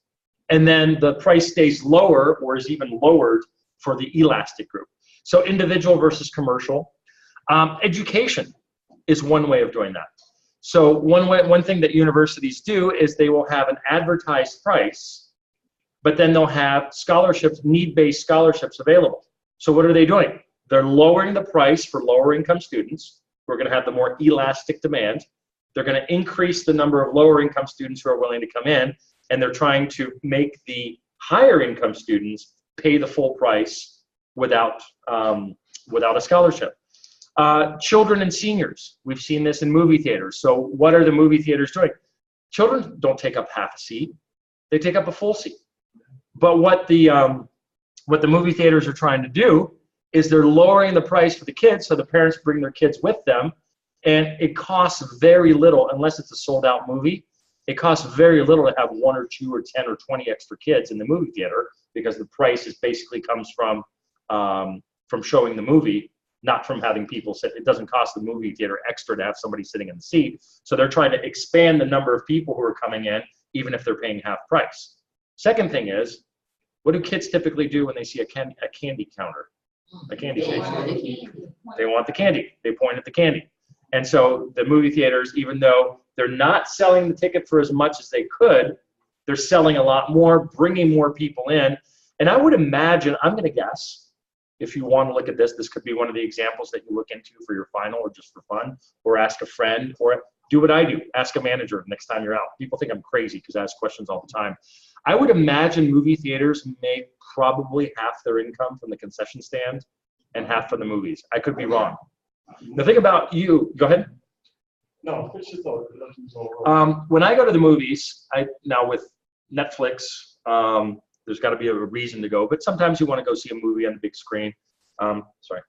and then the price stays lower or is even lowered for the elastic group. So individual versus commercial. Education is one way of doing that. So one thing that universities do is they will have an advertised price, but then they'll have scholarships, need-based scholarships available. So what are they doing? They're lowering the price for lower income students who are going to have the more elastic demand. They're going to increase the number of lower income students who are willing to come in, and they're trying to make the higher income students pay the full price without a scholarship. Children and seniors, we've seen this in movie theaters. So what are the movie theaters doing? Children don't take up half a seat, they take up a full seat. But what the movie theaters are trying to do is they're lowering the price for the kids, so the parents bring their kids with them, and it costs very little, unless it's a sold out movie. It costs very little to have 1 or 2 or 10 or 20 extra kids in the movie theater, because the price is basically comes from showing the movie, not from having people sit. It doesn't cost the movie theater extra to have somebody sitting in the seat. So they're trying to expand the number of people who are coming in, even if they're paying half price. Second thing is, what do kids typically do when they see a candy counter, a candy station? They want the candy. They point at the candy. And so the movie theaters, even though they're not selling the ticket for as much as they could, they're selling a lot more, bringing more people in. And I would imagine, I'm going to guess, if you want to look at this, this could be one of the examples that you look into for your final or just for fun, or ask a friend, or do what I do, ask a manager next time you're out. People think I'm crazy because I ask questions all the time. I would imagine movie theaters make probably half their income from the concession stand and half from the movies. I could be wrong. The thing about you, go ahead. No, finish your thought. When I go to the movies, now with Netflix, there's got to be a reason to go, but sometimes you want to go see a movie on the big screen. Sorry,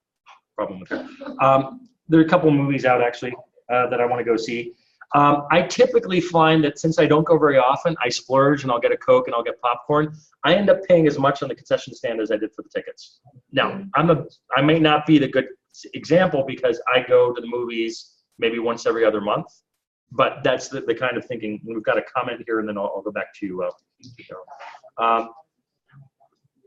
problem with that. There are a couple of movies out actually that I want to go see. I typically find that since I don't go very often, I splurge and I'll get a Coke and I'll get popcorn. I end up paying as much on the concession stand as I did for the tickets. Now, I may not be the good example because I go to the movies maybe once every other month, but that's the kind of thinking. We've got a comment here, and then I'll go back to you.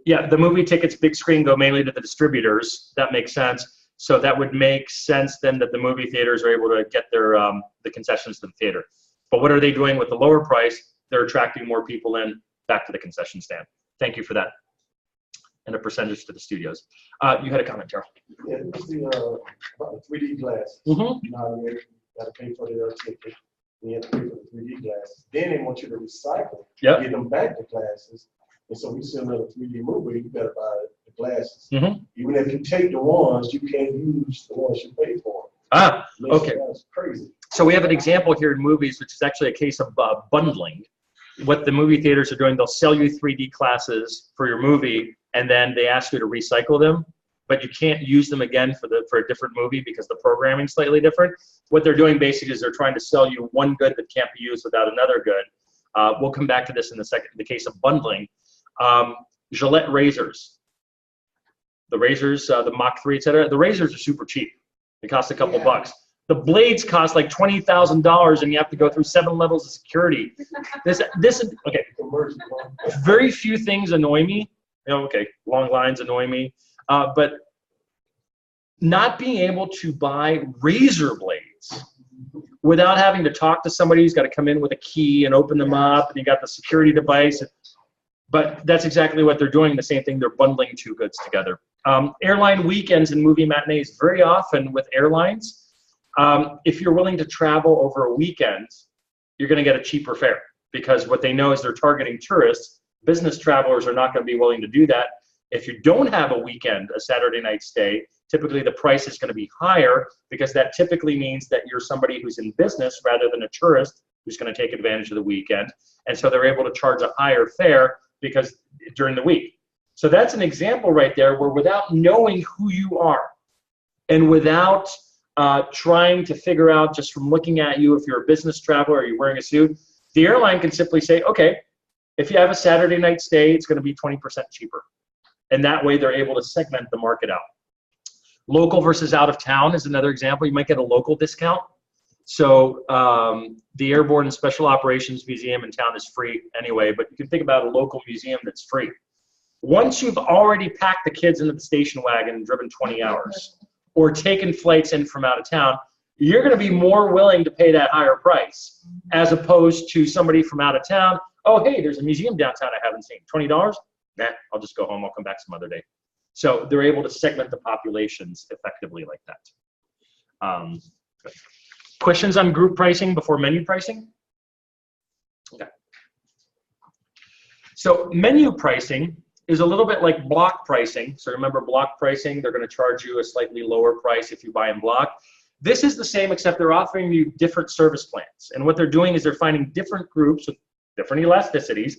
Yeah, the movie tickets, big screen, go mainly to the distributors. That makes sense. So that would make sense then that the movie theaters are able to get their the concessions to the theater. But what are they doing with the lower price? They're attracting more people in back to the concession stand. Thank you for that. And a percentage to the studios. You had a comment, Terrell. Yeah, this is about the 3D glasses. Mm-hmm. You know, you got to pay for their ticket. You have to pay for the 3D glasses. Then they want you to recycle, get them back to glasses. And so we see another 3D movie, you better buy the glasses. Mm-hmm. Even if you take the ones, you can't use the ones you pay for. Okay. That's crazy. So we have an example here in movies, which is actually a case of bundling. What the movie theaters are doing, they'll sell you 3D glasses for your movie, and then they ask you to recycle them, but you can't use them again for a different movie because the programming's slightly different. What they're doing basically is they're trying to sell you one good that can't be used without another good. We'll come back to this in a second. In the case of bundling, Gillette razors, the razors, the Mach 3, etc. The razors are super cheap. They cost a couple bucks. The blades cost like $20,000, and you have to go through 7 levels of security. This is okay. Very few things annoy me. You know, okay, long lines annoy me, but not being able to buy razor blades without having to talk to somebody who's got to come in with a key and open them up, and you got the security device. But that's exactly what they're doing. The same thing. They're bundling two goods together. Airline weekends and movie matinees. Very often with airlines, if you're willing to travel over a weekend, you're going to get a cheaper fare because what they know is they're targeting tourists. Business travelers are not going to be willing to do that. If you don't have a weekend, a Saturday night stay, typically the price is going to be higher because that typically means that you're somebody who's in business rather than a tourist who's going to take advantage of the weekend. And so they're able to charge a higher fare because during the week. So that's an example right there where without knowing who you are and without trying to figure out just from looking at you if you're a business traveler or you're wearing a suit, the airline can simply say, okay, if you have a Saturday night stay, it's going to be 20% cheaper. And that way they're able to segment the market out. Local versus out of town is another example. You might get a local discount. So the Airborne and Special Operations Museum in town is free anyway, but you can think about a local museum that's free. Once you've already packed the kids into the station wagon and driven 20 hours or taken flights in from out of town, you're going to be more willing to pay that higher price as opposed to somebody from out of town. Oh, hey, there's a museum downtown I haven't seen. $20? Nah, I'll just go home. I'll come back some other day. So they're able to segment the populations effectively like that. Questions on group pricing before menu pricing? Okay. So menu pricing is a little bit like block pricing. So remember block pricing, they're going to charge you a slightly lower price if you buy in block. This is the same, except they're offering you different service plans. And what they're doing is they're finding different groups with different elasticities.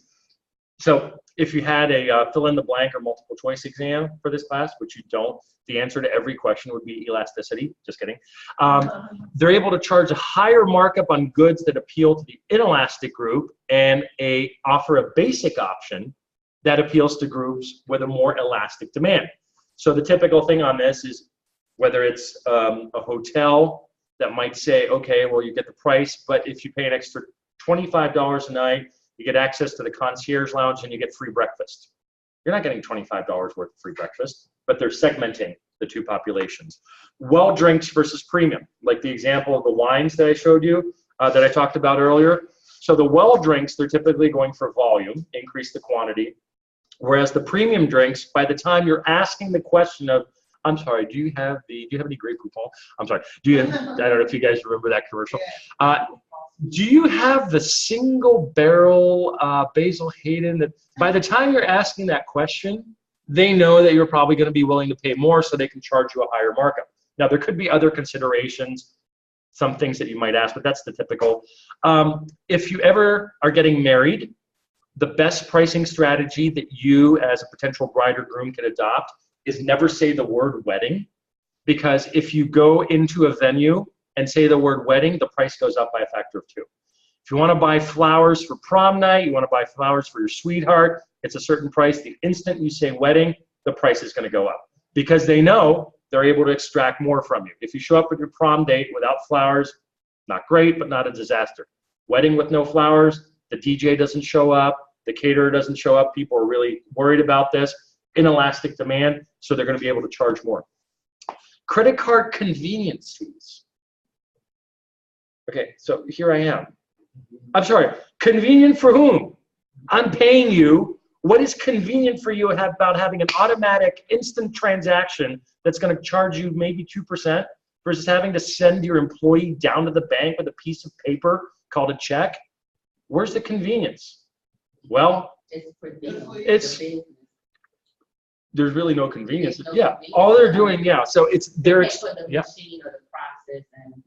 So if you had a fill in the blank or multiple choice exam for this class, which you don't, the answer to every question would be elasticity. Just kidding. They're able to charge a higher markup on goods that appeal to the inelastic group and offer a basic option that appeals to groups with a more elastic demand. So the typical thing on this is whether it's a hotel that might say, okay, well, you get the price, but if you pay an extra $25 a night, you get access to the concierge lounge and you get free breakfast. You're not getting $25 worth of free breakfast, but they're segmenting the two populations. Well drinks versus premium, like the example of the wines that I showed you, that I talked about earlier. So the well drinks, they're typically going for volume, increase the quantity, whereas the premium drinks, by the time you're asking the question of, I'm sorry, do you have any Grey Poupon? I'm sorry, I don't know if you guys remember that commercial. Do you have the single barrel Basil Hayden? That by the time you're asking that question, they know that you're probably going to be willing to pay more, so they can charge you a higher markup. Now, there could be other considerations, some things that you might ask, but that's the typical. If you ever are getting married, the best pricing strategy that you as a potential bride or groom can adopt is never say the word wedding, because if you go into a venue and say the word wedding, the price goes up by a factor of 2. If you want to buy flowers for prom night, you want to buy flowers for your sweetheart, it's a certain price. The instant you say wedding, the price is going to go up because they know they're able to extract more from you. If you show up with your prom date without flowers, not great, but not a disaster. Wedding with no flowers, the DJ doesn't show up, the caterer doesn't show up, people are really worried about this, inelastic demand, so they're going to be able to charge more. Credit card convenience fees. Okay, so here I am. I'm sorry, convenient for whom? I'm paying you. What is convenient for you about having an automatic instant transaction that's going to charge you maybe 2% versus having to send your employee down to the bank with a piece of paper called a check? Where's the convenience? Well, there's really no convenience. Yeah, all they're doing, yeah. So it's their yeah.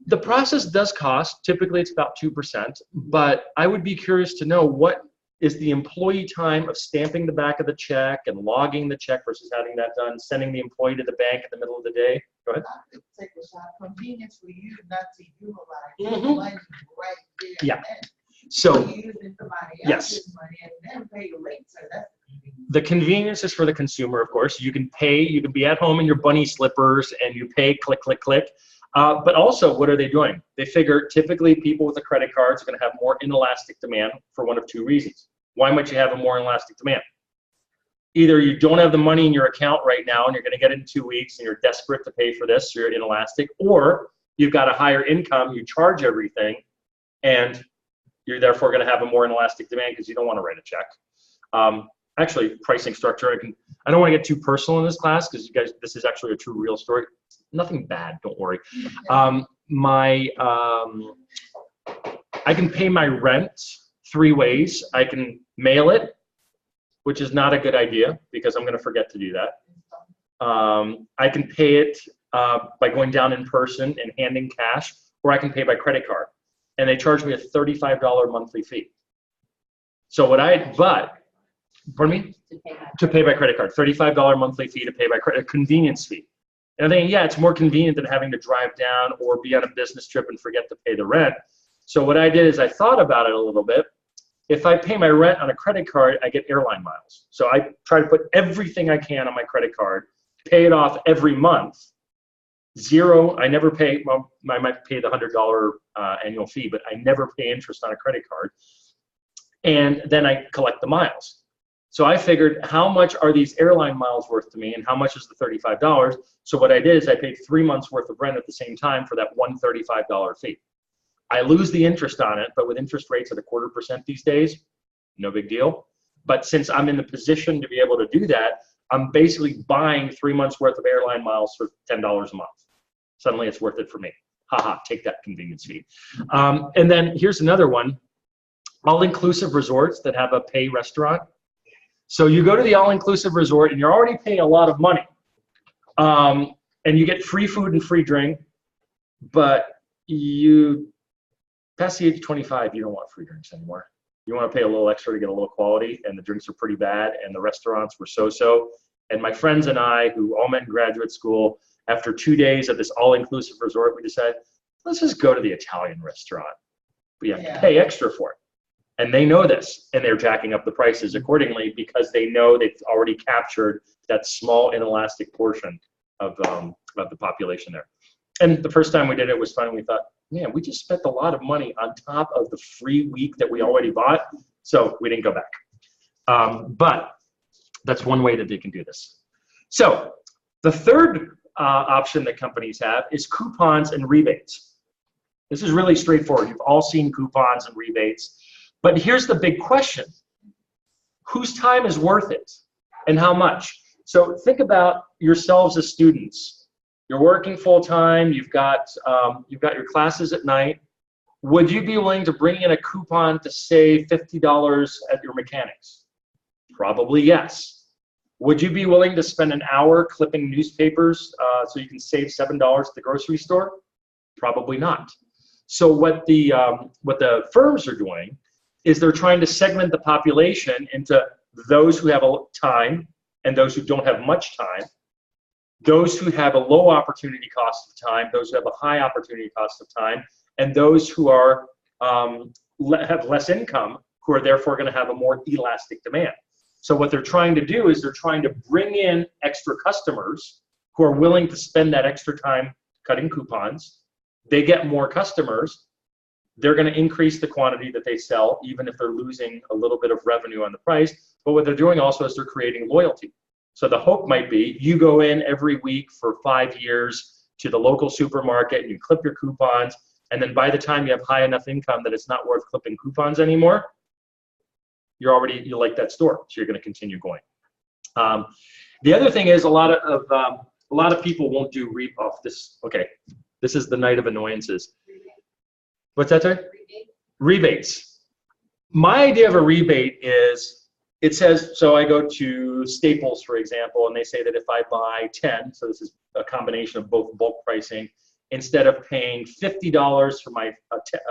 The process does cost. Typically, it's about 2%. But I would be curious to know what is the employee time of stamping the back of the check and logging the check versus having that done, sending the employee to the bank in the middle of the day. Go ahead. I could take a shot. Convenience for you not to utilize the money right there. Yeah. So using somebody yes. Money and then pay later. That's the convenience is for the consumer, of course. You can pay, you can be at home in your bunny slippers and you pay, click, click, click. But also, what are they doing? They figure typically people with a credit card are going to have more inelastic demand for one of 2 reasons. Why might you have a more inelastic demand? Either you don't have the money in your account right now and you're going to get it in 2 weeks and you're desperate to pay for this, so you're inelastic, or you've got a higher income, you charge everything, and you're therefore going to have a more inelastic demand because you don't want to write a check. Actually, pricing structure, I don't want to get too personal in this class because you guys, this is actually a true real story. Nothing bad, don't worry. I can pay my rent 3 ways. I can mail it, which is not a good idea because I'm going to forget to do that. I can pay it by going down in person and handing cash, or I can pay by credit card. And they charge me a $35 monthly fee. So pardon me? To pay by credit card, $35 monthly fee to pay by credit, a convenience fee. And I think, yeah, it's more convenient than having to drive down or be on a business trip and forget to pay the rent. So what I did is I thought about it a little bit. If I pay my rent on a credit card, I get airline miles. So I try to put everything I can on my credit card, pay it off every month. 0, I never pay, well, I might pay the $100 annual fee, but I never pay interest on a credit card. And then I collect the miles. So I figured, how much are these airline miles worth to me and how much is the $35? So what I did is I paid 3 months worth of rent at the same time for that $135 fee. I lose the interest on it, but with interest rates at 0.25% these days, no big deal. But since I'm in the position to be able to do that, I'm basically buying 3 months worth of airline miles for $10 a month. Suddenly it's worth it for me. Haha, take that convenience fee. And then here's another one, all-inclusive resorts that have a pay restaurant. So you go to the all-inclusive resort and you're already paying a lot of money. And you get free food and free drink, but you, past the age of 25, you don't want free drinks anymore. You want to pay a little extra to get a little quality, and the drinks are pretty bad, and the restaurants were so-so. And my friends and I, who all met in graduate school, after 2 days of this all-inclusive resort, we decided, let's just go to the Italian restaurant. We have to pay extra for it. And they know this, and they're jacking up the prices accordingly because they know they've already captured that small inelastic portion of the population there. And the first time we did it was fun. We thought, man, we just spent a lot of money on top of the free week that we already bought, so we didn't go back. But that's one way that they can do this. So the third option that companies have is coupons and rebates. This is really straightforward. You've all seen coupons and rebates. But here's the big question. Whose time is worth it and how much? So think about yourselves as students. You're working full time, you've got your classes at night. Would you be willing to bring in a coupon to save $50 at your mechanics? Probably yes. Would you be willing to spend an hour clipping newspapers so you can save $7 at the grocery store? Probably not. So what the firms are doing is they're trying to segment the population into those who have a time and those who don't have much time, those who have a low opportunity cost of time, those who have a high opportunity cost of time, and those who are have less income, who are therefore going to have a more elastic demand. So what they're trying to do is they're trying to bring in extra customers who are willing to spend that extra time cutting coupons. They get more customers. They're going to increase the quantity that they sell, even if they're losing a little bit of revenue on the price. But what they're doing also is they're creating loyalty. So the hope might be you go in every week for 5 years to the local supermarket and you clip your coupons, and then by the time you have high enough income that it's not worth clipping coupons anymore, you like that store, so you're going to continue going. The other thing is a lot of people won't do this. Okay, this is the night of annoyances. What's that, sorry? Rebates. My idea of a rebate is, it says, so I go to Staples, for example, and they say that if I buy 10, so this is a combination of both bulk pricing, instead of paying $50 for my,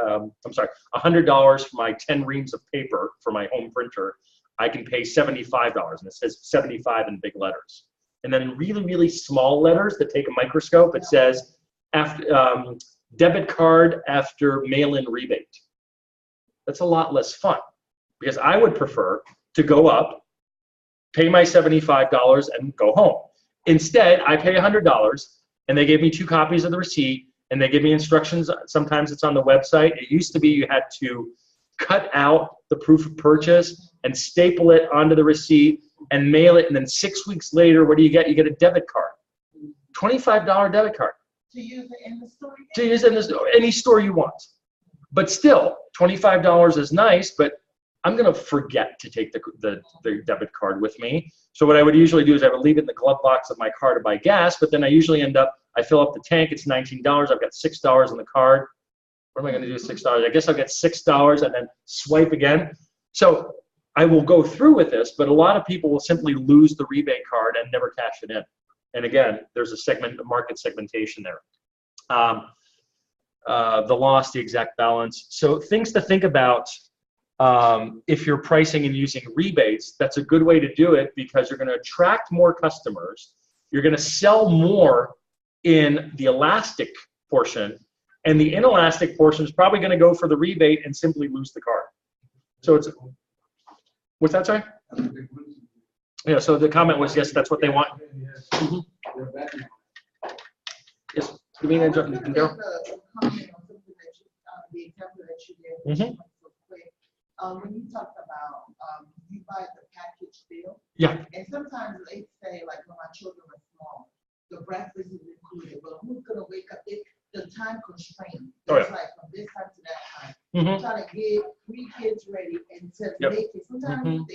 $100 for my 10 reams of paper for my home printer, I can pay $75, and it says 75 in big letters. And then in really, really small letters that take a microscope, it says, after, debit card after mail-in rebate. That's a lot less fun, because I would prefer to go up, pay my $75 and go home. Instead, I pay $100 and they give me 2 copies of the receipt and they give me instructions. Sometimes it's on the website. It used to be you had to cut out the proof of purchase and staple it onto the receipt and mail it, and then 6 weeks later, what do? You get a debit card, $25 debit card. To use it in the store? To use it in any store you want. But still, $25 is nice, but I'm going to forget to take the debit card with me. So what I would usually do is I would leave it in the glove box of my car to buy gas, but then I usually I fill up the tank, it's $19, I've got $6 on the card. What am I going to do with $6? I guess I'll get $6 and then swipe again. So I will go through with this, but a lot of people will simply lose the rebate card and never cash it in. And again, there's a market segmentation there. The loss, the exact balance. So things to think about if you're pricing and using rebates. That's a good way to do it because you're going to attract more customers. You're going to sell more in the elastic portion, and the inelastic portion is probably going to go for the rebate and simply lose the card. So it's, what's that, sorry? Yeah, so the comment was, yes, that's what they want. Mm-hmm. Yes, you mean, Daryl? The example that you gave, Mm-hmm. so quick. when you talked about, you buy the package deal, Yeah. and sometimes they say, like, when my children were small, the breakfast is included, but who's gonna wake up, the time constraint. Oh, yeah. It's like from this time to that time. Mhm. Trying to get 3 kids ready and to Yep. make it, sometimes Mhm.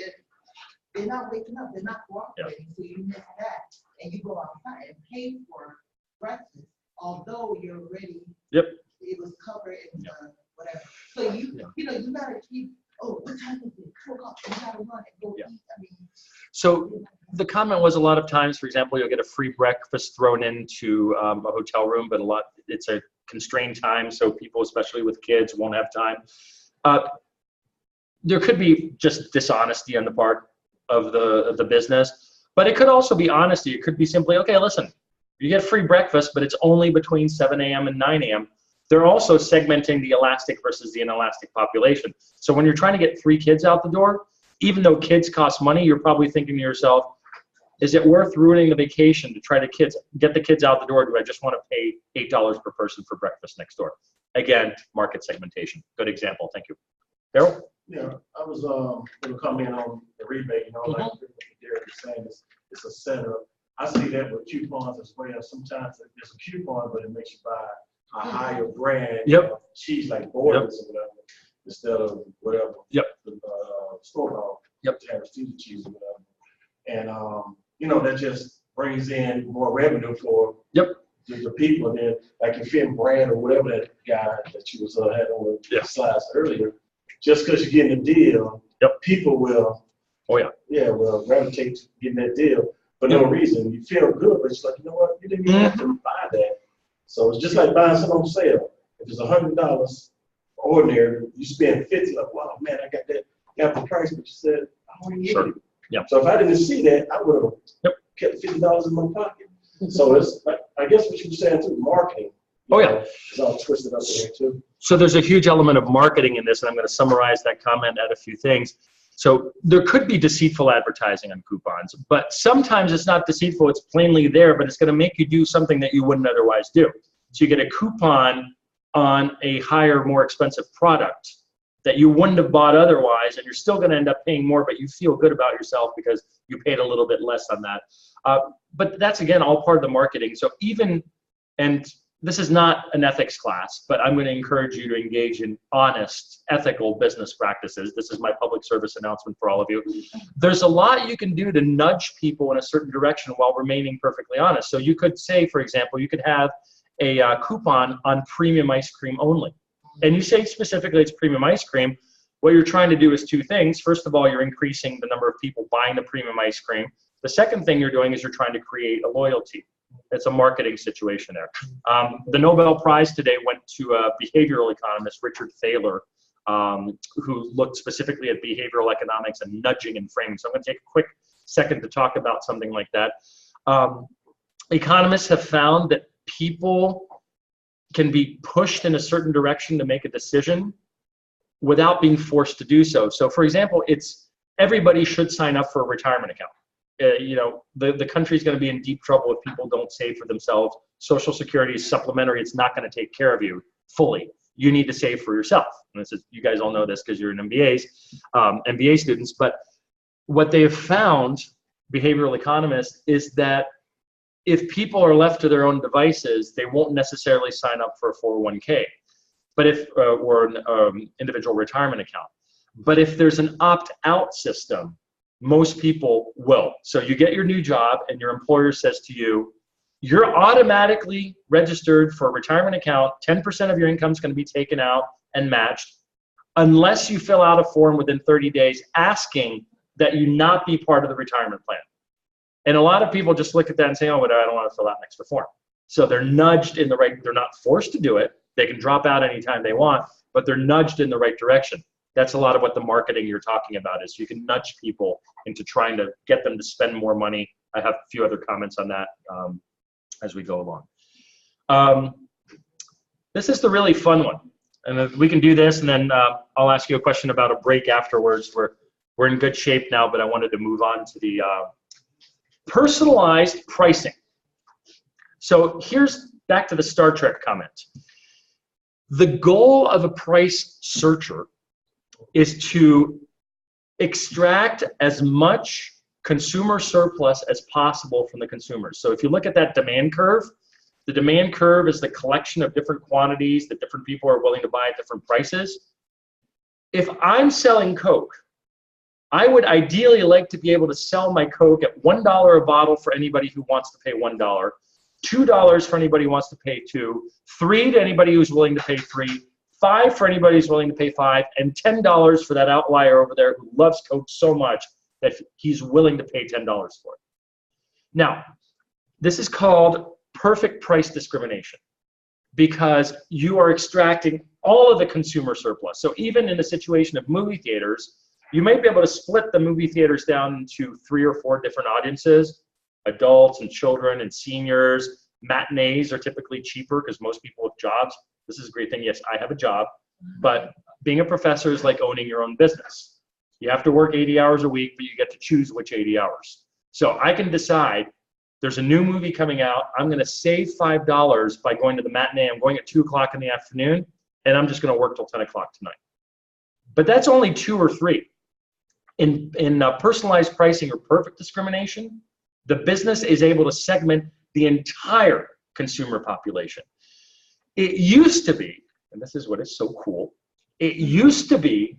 they're not waking up, they're not cooperating, so you miss that, and you go outside and pay for breakfast, although you're already. Yep. It was covered in the whatever, so you know, you gotta keep, oh, what time is it? 2 o'clock, you gotta run and go eat, I mean. So the comment was a lot of times, for example, you'll get a free breakfast thrown into a hotel room, but it's a constrained time, so people, especially with kids, won't have time. There could be just dishonesty on the part of the business, but it could also be honesty. It could be simply, okay, listen, you get free breakfast, but it's only between 7 a.m. and 9 a.m. They're also segmenting the elastic versus the inelastic population. So when you're trying to get 3 kids out the door, even though kids cost money, you're probably thinking to yourself, is it worth ruining the vacation to try to get the kids out the door? Do I just want to pay $8 per person for breakfast next door? Again, market segmentation. Good example. Thank you. Daryl? Yeah, I was gonna come in on the rebate, you know, like Derek was saying, it's a setup. I see that with coupons as well. Sometimes it's a coupon, but it makes you buy a higher brand. Yep. Cheese like Borders or whatever, instead of whatever. Yep. The store bought. Yep. Cheese or whatever. And you know, that just brings in more revenue for the people. And then like your Finn brand or whatever that guy that you was had on the slides earlier, just because you're getting a deal, people will will gravitate to getting that deal for no reason. You feel good, but it's like, you know what, you didn't even have to buy that. So it's just like buying something on sale. If it's $100 ordinary, you spend $50, like, wow, man, I got the price, but you said I only need it. Yeah. So if I didn't see that, I would have kept $50 in my pocket. So it's like, I guess what you were saying too, marketing. It's all twisted up in there too. So there's a huge element of marketing in this, and I'm going to summarize that comment, add a few things. So there could be deceitful advertising on coupons, but sometimes it's not deceitful, it's plainly there, but it's going to make you do something that you wouldn't otherwise do. So you get a coupon on a higher, more expensive product that you wouldn't have bought otherwise, and you're still going to end up paying more, but you feel good about yourself because you paid a little bit less on that. But that's, again, all part of the marketing. So and this is not an ethics class, but I'm going to encourage you to engage in honest, ethical business practices. This is my public service announcement for all of you. There's a lot you can do to nudge people in a certain direction while remaining perfectly honest. So you could say, for example, you could have a coupon on premium ice cream only. And you say specifically it's premium ice cream. What you're trying to do is 2 things. First of all, you're increasing the number of people buying the premium ice cream. The second thing you're doing is you're trying to create a loyalty. It's a marketing situation there. The Nobel Prize today went to a behavioral economist, Richard Thaler, who looked specifically at behavioral economics and nudging and framing. So I'm going to take a quick second to talk about something like that. Economists have found that people can be pushed in a certain direction to make a decision without being forced to do so. So for example, everybody should sign up for a retirement account. You know, the country's going to be in deep trouble if people don't save for themselves. Social Security is supplementary. It's not going to take care of you fully. You need to save for yourself. And this is, you guys all know this because you're in MBA students. But what they have found, behavioral economists, is that if people are left to their own devices, they won't necessarily sign up for a 401k, or an individual retirement account. But if there's an opt-out system, most people will. So you get your new job and your employer says to you, you're automatically registered for a retirement account. 10% of your income is going to be taken out and matched unless you fill out a form within 30 days asking that you not be part of the retirement plan. And a lot of people just look at that and say, oh, but I don't want to fill out an extra form. So they're nudged in the right, they're not forced to do it. They can drop out anytime they want, but they're nudged in the right direction. That's a lot of what the marketing you're talking about is. You can nudge people into trying to get them to spend more money. I have a few other comments on that as we go along. This is the really fun one. And we can do this, and then I'll ask you a question about a break afterwards. We're in good shape now, but I wanted to move on to the personalized pricing. So here's back to the Star Trek comment. The goal of a price searcher is to extract as much consumer surplus as possible from the consumers. So if you look at that demand curve, the demand curve is the collection of different quantities that different people are willing to buy at different prices. If I'm selling Coke, I would ideally like to be able to sell my Coke at $1 a bottle for anybody who wants to pay $1, $2 for anybody who wants to pay $2, $3 to anybody who's willing to pay $3, $5 for anybody who's willing to pay $5, and $10 for that outlier over there who loves Coke so much that he's willing to pay $10 for it. Now, this is called perfect price discrimination because you are extracting all of the consumer surplus. So even in a situation of movie theaters, you might be able to split the movie theaters down into 3 or 4 different audiences, adults and children and seniors. Matinees are typically cheaper because most people have jobs. This is a great thing. Yes, I have a job, but being a professor is like owning your own business. You have to work 80 hours a week, but you get to choose which 80 hours. So I can decide there's a new movie coming out. I'm going to save $5 by going to the matinee. I'm going at 2 o'clock in the afternoon, and I'm just going to work till 10 o'clock tonight. But that's only 2 or 3. In personalized pricing or perfect discrimination, the business is able to segment the entire consumer population. It used to be, and this is what is so cool, it used to be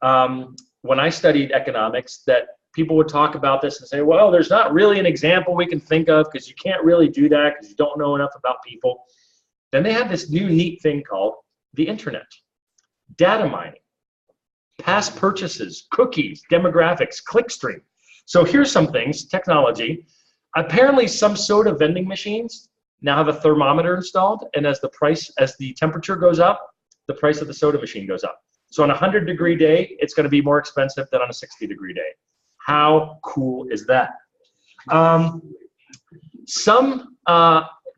when I studied economics that people would talk about this and say, well, there's not really an example we can think of because you can't really do that because you don't know enough about people. Then they had this new neat thing called the internet, data mining, past purchases, cookies, demographics, clickstream. So here's some things, technology. Apparently some soda vending machines now have a thermometer installed, and as the temperature goes up, the price of the soda machine goes up. So on a 100-degree day, it's going to be more expensive than on a 60-degree day. How cool is that?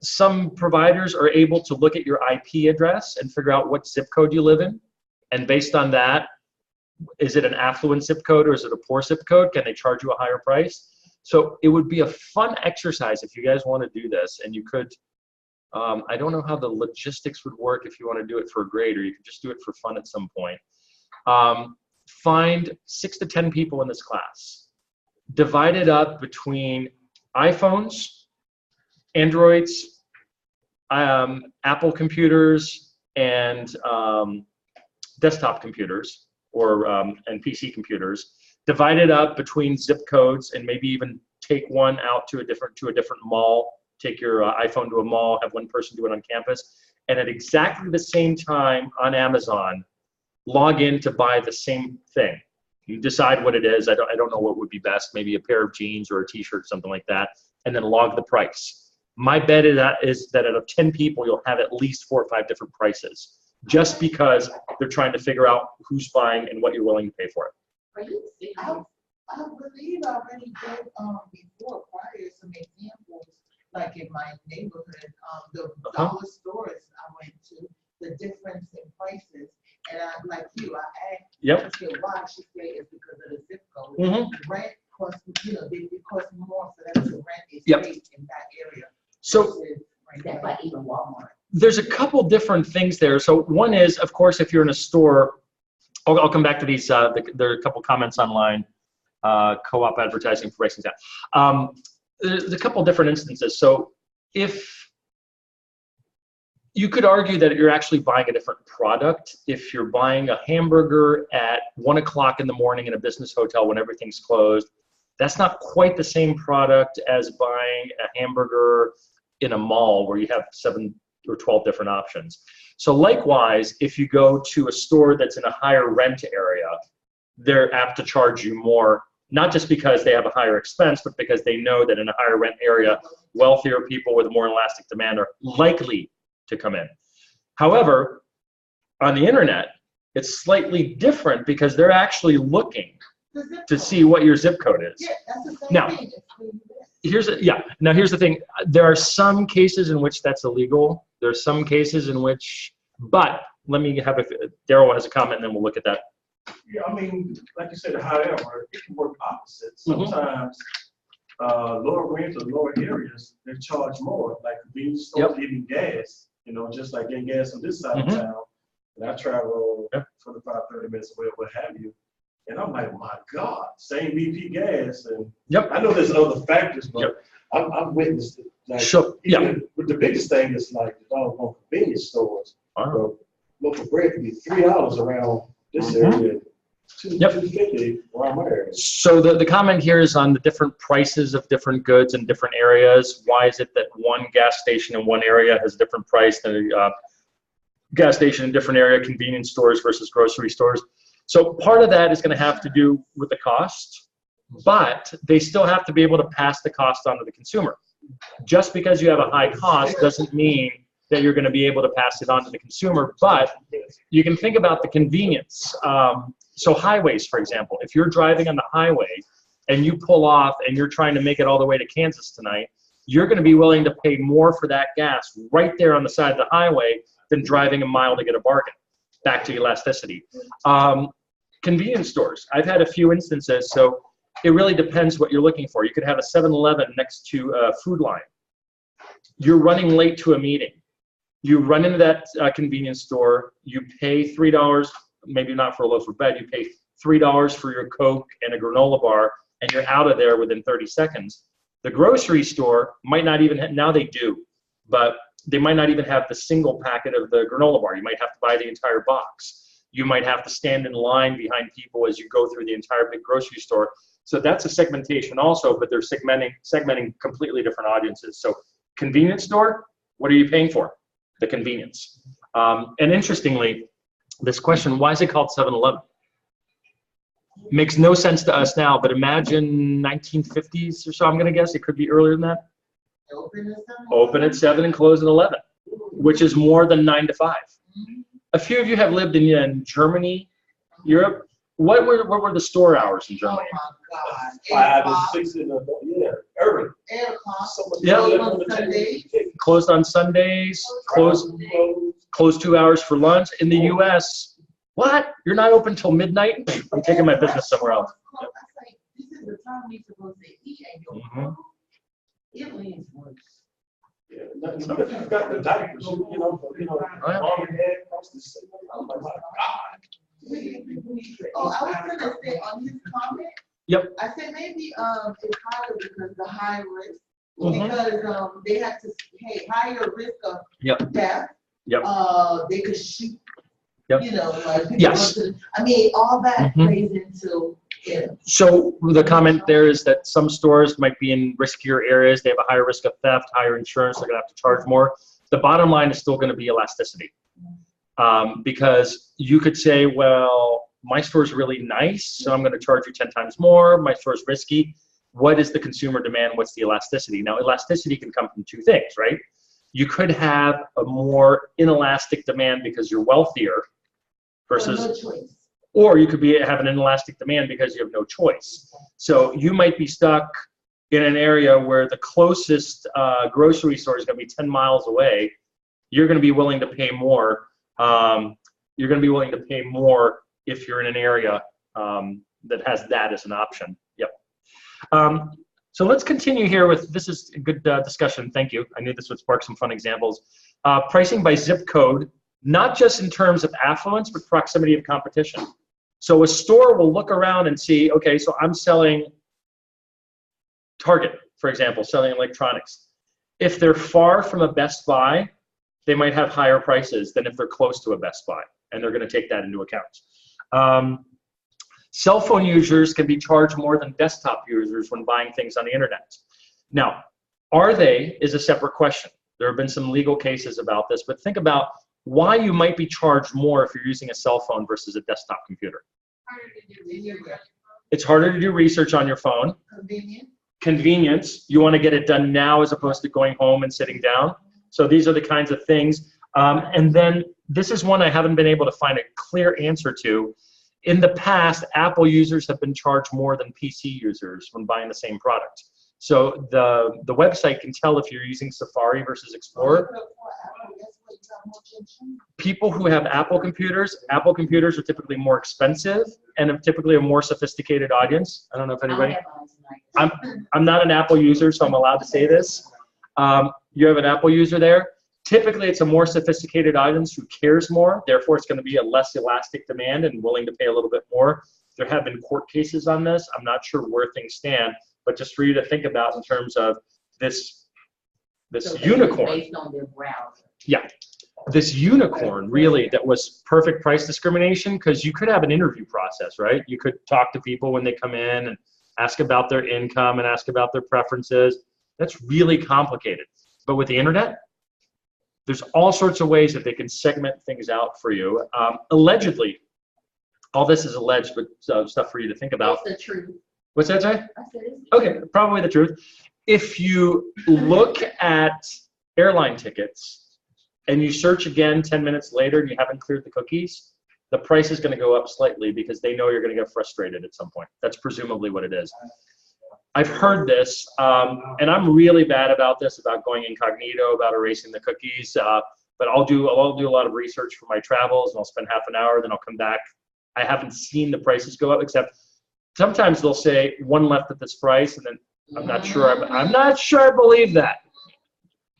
Some providers are able to look at your IP address and figure out what zip code you live in, and based on that, is it an affluent zip code or is it a poor zip code? Can they charge you a higher price? So it would be a fun exercise if you guys want to do this, and you could, I don't know how the logistics would work if you want to do it for a grade, or you could just do it for fun at some point. Find 6 to 10 people in this class. Divide it up between iPhones, Androids, Apple computers, and desktop computers, or and PC computers. Divide it up between zip codes, and maybe even take one out to a different mall. Take your iPhone to a mall, have one person do it on campus, and at exactly the same time on Amazon, log in to buy the same thing. You decide what it is. I don't know what would be best. Maybe a pair of jeans or a T-shirt, something like that, and then log the price. My bet is that out of 10 people, you'll have at least 4 or 5 different prices, just because they're trying to figure out who's buying and what you're willing to pay for it. Are you serious? I believe I already gave before prior some examples, like in my neighborhood, the dollar stores I went to, the difference in prices. And I, like you, I asked, Yep. I said, why? She said it's because of the zip code. Mm-hmm. Rent costs, it costs more for them to rent a Yep. space in that area. So versus right That's there. like even Walmart. there's a couple different things there. So one is, of course, if you're in a store, I'll come back to these. There are a couple comments online, co-op advertising for racing down. There's a couple different instances. So if you could argue that you're actually buying a different product if you're buying a hamburger at 1 o'clock in the morning in a business hotel when everything's closed. That's not quite the same product as buying a hamburger in a mall where you have 7 or 12 different options. So likewise, if you go to a store that's in a higher rent area, they're apt to charge you more, not just because they have a higher expense, but because they know that in a higher rent area, wealthier people with more elastic demand are likely to come in. However, on the internet, it's slightly different because they're actually looking The zip to code. see what your zip code is. Yeah, that's the same Now, thing. It's who you is. Here's the thing. There are some cases in which that's illegal. There are some cases in which, but let me have Daryl has a comment, and then we'll look at that. Yeah, I mean, like you said, however, it can work opposite. Sometimes lower rent or lower areas, they charge more, like convenience stores, even gas, just like getting gas on this side of town. and I travel Yeah. 25, 30 minutes away, what have you. And I'm like, my God, same BP gas. And Yep. I know there's other factors, but Yep. I've witnessed it. Like, Sure. Yeah. even, but the biggest thing is like the doggone convenience stores. Wow. Local bread could be $3 around this Mhm. area, Yep. $2.50 around my area. So the comment here is on the different prices of different goods in different areas. Why is it that one gas station in one area has different price than a gas station in a different area, convenience stores versus grocery stores? So part of that is going to have to do with the cost, but they still have to be able to pass the cost on to the consumer. Just because you have a high cost doesn't mean that you're going to be able to pass it on to the consumer, but you can think about the convenience. So highways, for example, if you're driving on the highway and you pull off and you're trying to make it all the way to Kansas tonight, you're going to be willing to pay more for that gas right there on the side of the highway than driving a mile to get a bargain. Back to elasticity. Convenience stores, I've had a few instances, so it really depends what you're looking for. You could have a 7-Eleven next to a Food Line. You're running late to a meeting. You run into that convenience store, you pay $3, maybe not for a loaf of bread, you pay $3 for your Coke and a granola bar, and you're out of there within 30 seconds. The grocery store might not even have, now they do, but they might not even have the single packet of the granola bar. You might have to buy the entire box. You might have to stand in line behind people as you go through the entire big grocery store. So that's a segmentation also, but they're segmenting completely different audiences. So convenience store, what are you paying for? The convenience. And interestingly, this question, why is it called 7-Eleven? Makes no sense to us now, but imagine 1950s or so, I'm gonna guess, it could be earlier than that. Open at 7 and close at 11, which is more than 9 to 5. A few of you have lived in Germany, Europe. What were the store hours in Germany? Oh my God. 5 and 6 in the, yeah, early. 8 o'clock. Yeah. On Sundays. Closed on Sundays, closed 2 hours for lunch. In the US, what? You're not open till midnight? I'm taking my business somewhere else. I was like, this is the time we supposed to eat and you're Mhm. it leans worse. Yeah, you've got the diapers, mom and dad across the city. I'm like, my God. Oh, I was gonna say on his comment. Yep. I said maybe it's higher because the high risk. Mhm. Because they have to pay higher risk of Yep. death. Yep. They could shoot. Yep. You know, like people Yes. go to, I mean, all that Mhm. plays into it. So the comment there is that some stores might be in riskier areas. They have a higher risk of theft, higher insurance. They're going to have to charge more. The bottom line is still going to be elasticity. Because you could say, well, my store's really nice, so I'm going to charge you 10 times more. My store's risky. What is the consumer demand? What's the elasticity? Now, elasticity can come from two things, right? You could have a more inelastic demand because you're wealthier versus, No choice. or you could have an inelastic demand because you have no choice. So you might be stuck in an area where the closest grocery store is going to be 10 miles away. You're going to be willing to pay more. You're going to be willing to pay more if you're in an area that has that as an option. Yep. So let's continue here with, this is a good discussion. Thank you. I knew this would spark some fun examples. Pricing by zip code, not just in terms of affluence, but proximity of competition. So a store will look around and see, okay, so I'm selling Target, for example, selling electronics. If they're far from a Best Buy, they might have higher prices than if they're close to a Best Buy, and they're going to take that into account. Cell phone users can be charged more than desktop users when buying things on the internet. Now, are they is a separate question. There have been some legal cases about this, but think about why you might be charged more if you're using a cell phone versus a desktop computer. Harder to do research. It's harder to do research on your phone. Convenient. Convenience, you want to get it done now as opposed to going home and sitting down. So these are the kinds of things. And then this is one I haven't been able to find a clear answer to. In the past, Apple users have been charged more than PC users when buying the same product. So the website can tell if you're using Safari versus Explorer. People who have Apple computers are typically more expensive and have typically a more sophisticated audience. I don't know if anybody. I'm not an Apple user, so I'm allowed to say this. You have an Apple user there. Typically, it's a more sophisticated audience who cares more. Therefore, it's going to be a less elastic demand and willing to pay a little bit more. There have been court cases on this. I'm not sure where things stand, but just for you to think about in terms of this So unicorn. based on their browser. Yeah, this unicorn really that was perfect price discrimination, because you could have an interview process, right? You could talk to people when they come in and ask about their income and ask about their preferences. That's really complicated. But with the internet, there's all sorts of ways that they can segment things out for you. Allegedly, all this is alleged, but stuff for you to think about. It's the truth. What's that, Jay? I said it's the Okay, probably the truth. If you look at airline tickets and you search again 10 minutes later and you haven't cleared the cookies, the price is going to go up slightly because they know you're going to get frustrated at some point. That's presumably what it is. I've heard this, and I'm really bad about this, about going incognito, about erasing the cookies. But I'll do a lot of research for my travels, and I'll spend half an hour, then I'll come back. I haven't seen the prices go up, except sometimes they'll say one left at this price, and then I'm not sure. I'm not sure I believe that.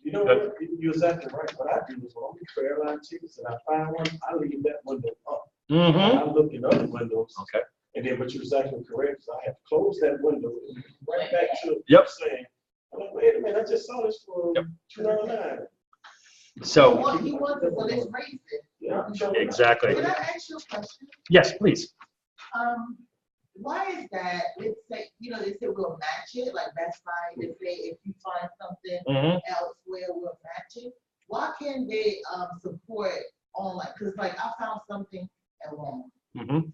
You know what? You're exactly right. What I do is when I'm looking for airline tickets and I find one, I leave that window up. Mm-hmm. I look in other windows. Okay. And then, but you're exactly correct. So I have to close that window and right back to saying, I'm like, wait a minute, I just saw this for $2.99. So You want it, so let's raise it. Yeah. exactly. Can I ask you a question? Yes, please. Why is that? Let's say, they say we'll match it, like Best Buy, they say if you find something elsewhere, we'll match it. Why can't they support online? Because like I found something at Walmart,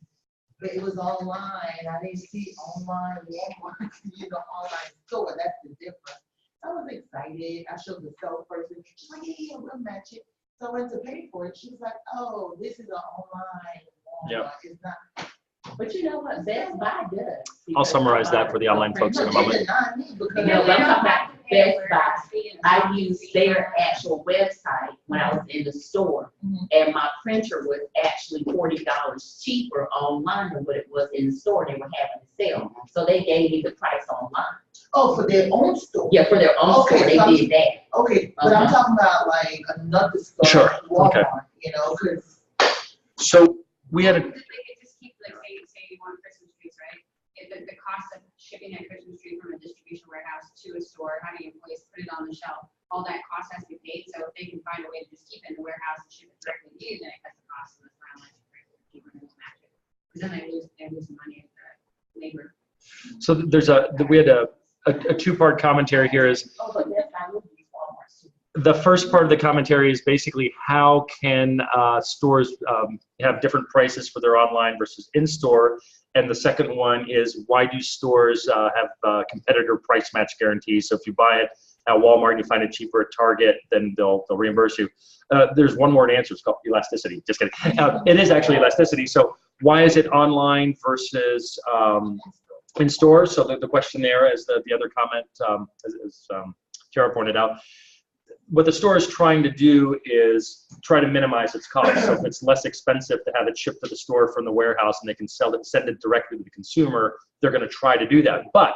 but it was online. I didn't see online Walmart, online store. That's the difference. I was excited. I showed the salesperson. She's like, yeah, we'll match it. So I went to pay for it. She was like, oh, this is an online Walmart. It's not. But you know what, Best Buy does. I'll summarize that for the online folks in a moment. No, but I'm talking about Best Buy. I used their actual website when I was in the store, and my printer was actually $40 cheaper online than what it was in the store. They were having to sell, so they gave me the price online. Oh, for their own store? Yeah, for their own store, they did that. Okay, but I'm talking about like another store, Sure. Walmart, because. So we had a. They could just keep, like, say you want Christmas trees, right? If the cost of shipping a Christmas tree from a distribution warehouse to a store, having employees put it on the shelf, all that cost has to be paid. So if they can find a way to just keep it in the warehouse and ship it directly to you, then it cuts the cost of the ground cheaper than to match it. Because then they lose money at the labor. So we had a two-part commentary here. Is Oh, but yes, I would use Walmart too. the first part of the commentary is basically how can stores have different prices for their online versus in-store, and the second one is why do stores have competitor price match guarantees? So if you buy it at Walmart and you find it cheaper at Target, then they'll reimburse you. There's one more to answer. It's called elasticity. Just kidding. It is actually elasticity. So why is it online versus in store? So the question there, as the other comment, as Tara pointed out, what the store is trying to do is try to minimize its cost. So if it's less expensive to have it shipped to the store from the warehouse and they can send it directly to the consumer, they're going to try to do that. But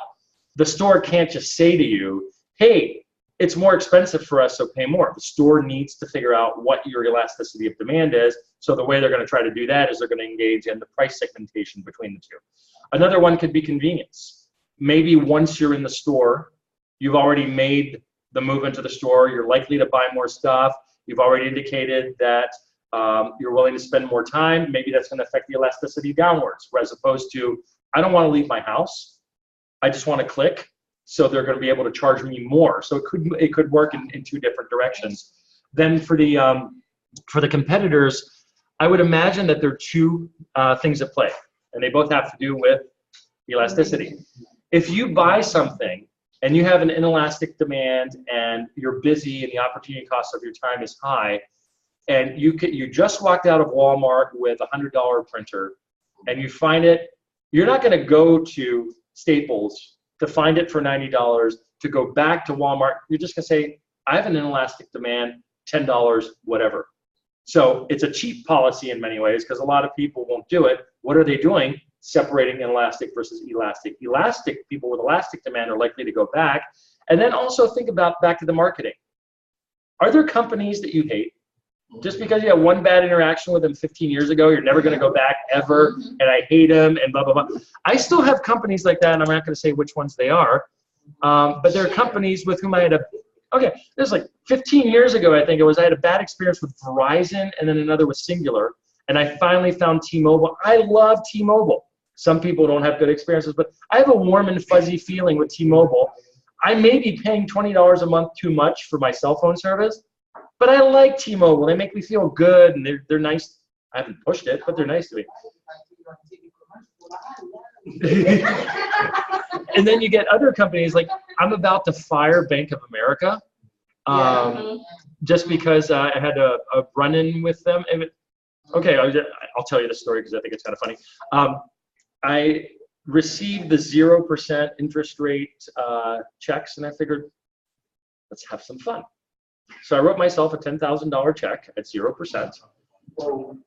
the store can't just say to you, hey, it's more expensive for us, so pay more. The store needs to figure out what your elasticity of demand is. So the way they're going to try to do that is they're going to engage in the price segmentation between the two. Another one could be convenience. Maybe once you're in the store, you've already made the move into the store, you're likely to buy more stuff. You've already indicated that you're willing to spend more time. Maybe that's going to affect the elasticity downwards, as opposed to, I don't want to leave my house. I just want to click. So they're going to be able to charge me more. So it could work in two different directions. Then for the competitors, I would imagine that there are two things at play, and they both have to do with elasticity. If you buy something and you have an inelastic demand and you're busy and the opportunity cost of your time is high, and you just walked out of Walmart with a $100 printer and you find it, you're not going to go to Staples to find it for $90 to go back to Walmart. You're just going to say, I have an inelastic demand, $10, whatever. So it's a cheap policy in many ways because a lot of people won't do it. What are they doing? Separating inelastic versus elastic. Elastic, people with elastic demand are likely to go back. And then also think about back to the marketing. Are there companies that you hate? Just because you had one bad interaction with them 15 years ago, you're never going to go back ever, and I hate them, and blah, blah, blah. I still have companies like that, and I'm not going to say which ones they are, but there are companies with whom I had okay, this is like 15 years ago, I think it was, I had a bad experience with Verizon, and then another with Singular, and I finally found T-Mobile. I love T-Mobile. Some people don't have good experiences, but I have a warm and fuzzy feeling with T-Mobile. I may be paying $20 a month too much for my cell phone service, but I like T-Mobile. They make me feel good, and they're nice. I haven't pushed it, but they're nice to me. And then you get other companies, like I'm about to fire Bank of America just because I had a run-in with them. Okay, I'll tell you the story because I think it's kind of funny. I received the 0% interest rate checks, and I figured, let's have some fun. So I wrote myself a $10,000 check at 0%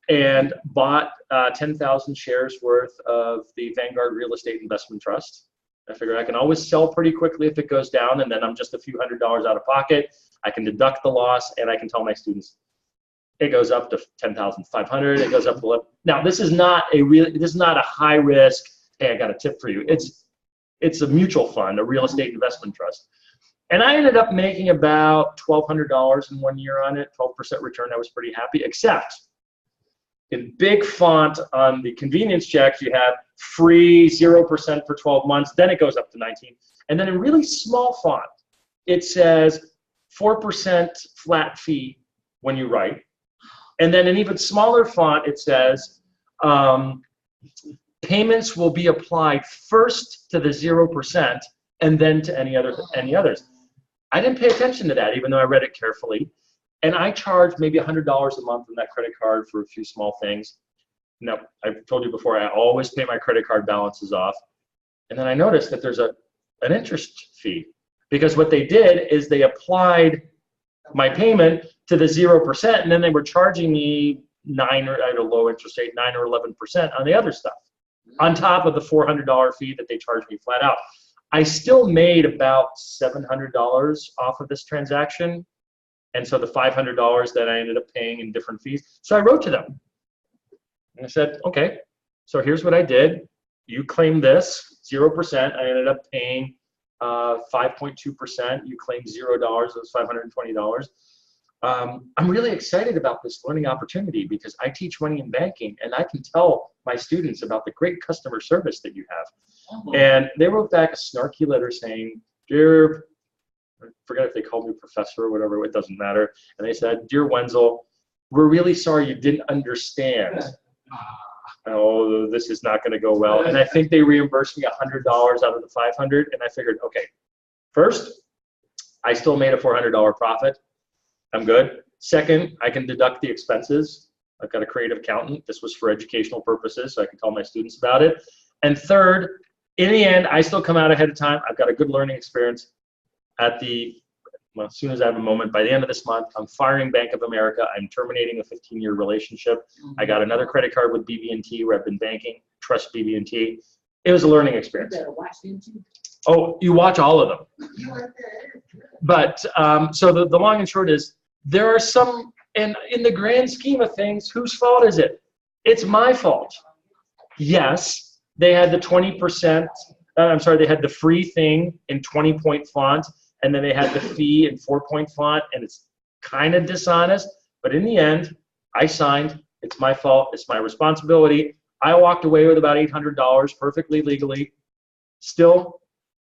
and bought 10,000 shares worth of the Vanguard Real Estate Investment Trust. I figured I can always sell pretty quickly if it goes down, and then I'm just a few $100s out of pocket. I can deduct the loss, and I can tell my students it goes up to 10,500. It goes up to 11. Now this is not a high risk. Hey, I got a tip for you. It's a mutual fund, a real estate investment trust. And I ended up making about $1,200 in 1 year on it, 12% return. I was pretty happy, except in big font on the convenience checks, you have free 0% for 12 months. Then it goes up to 19. And then in really small font, it says 4% flat fee when you write. And then in even smaller font, it says payments will be applied first to the 0% and then to any others. I didn't pay attention to that, even though I read it carefully. And I charged maybe $100 a month on that credit card for a few small things. Now, I've told you before, I always pay my credit card balances off. And then I noticed that there's an interest fee. Because what they did is they applied my payment to the 0%, and then they were charging me I had a low interest rate, 9 or 11% on the other stuff, on top of the $400 fee that they charged me flat out. I still made about $700 off of this transaction, and so the $500 that I ended up paying in different fees. So I wrote to them, and I said, okay, so here's what I did. You claim this, 0%. I ended up paying 5.2%. You claimed $0, it was $520. I'm really excited about this learning opportunity because I teach money in banking, and I can tell my students about the great customer service that you have. And they wrote back a snarky letter saying, dear, I forget if they called me professor or whatever, it doesn't matter. And they said, dear Wenzel, we're really sorry you didn't understand. Oh, this is not going to go well. And I think they reimbursed me $100 out of the $500. And I figured, okay, first, I still made a $400 profit. I'm good. Second, I can deduct the expenses. I've got a creative accountant. This was for educational purposes, so I can tell my students about it. And third, in the end, I still come out ahead of time. I've got a good learning experience. As soon as I have a moment, by the end of this month, I'm firing Bank of America. I'm terminating a 15-year relationship. I got another credit card with BB&T where I've been banking. Trust BB&T. It was a learning experience. You better watch them too. Oh, you watch all of them. But so the long and short is, there are some, and in the grand scheme of things, whose fault is it? It's my fault. Yes, they had the 20%, they had the free thing in 20-point font, and then they had the fee in 4-point font, and it's kind of dishonest, but in the end, I signed. It's my fault. It's my responsibility. I walked away with about $800 perfectly legally. Still,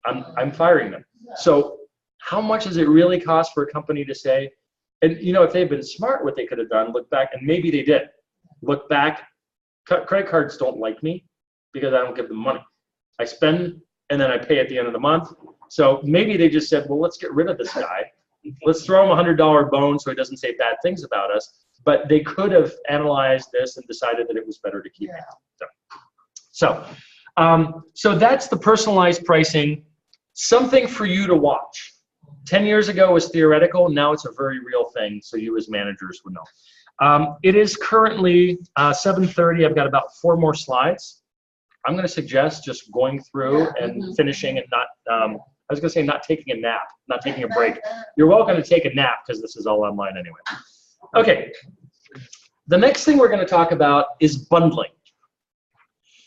I'm firing them. So how much does it really cost for a company to say, and you know, if they've been smart, what they could have done, look back, and maybe they did. Look back, credit cards don't like me because I don't give them money. I spend, and then I pay at the end of the month. So maybe they just said, well, let's get rid of this guy. Let's throw him a $100 bone so he doesn't say bad things about us. But they could have analyzed this and decided that it was better to keep it. So that's the personalized pricing, something for you to watch. 10 years ago it was theoretical. Now it's a very real thing, so you as managers would know. It is currently 7:30. I've got about 4 more slides. I'm going to suggest just going through and finishing and not, I was gonna say not taking a nap, not taking a break. You're welcome to take a nap because this is all online anyway. Okay, the next thing we're gonna talk about is bundling.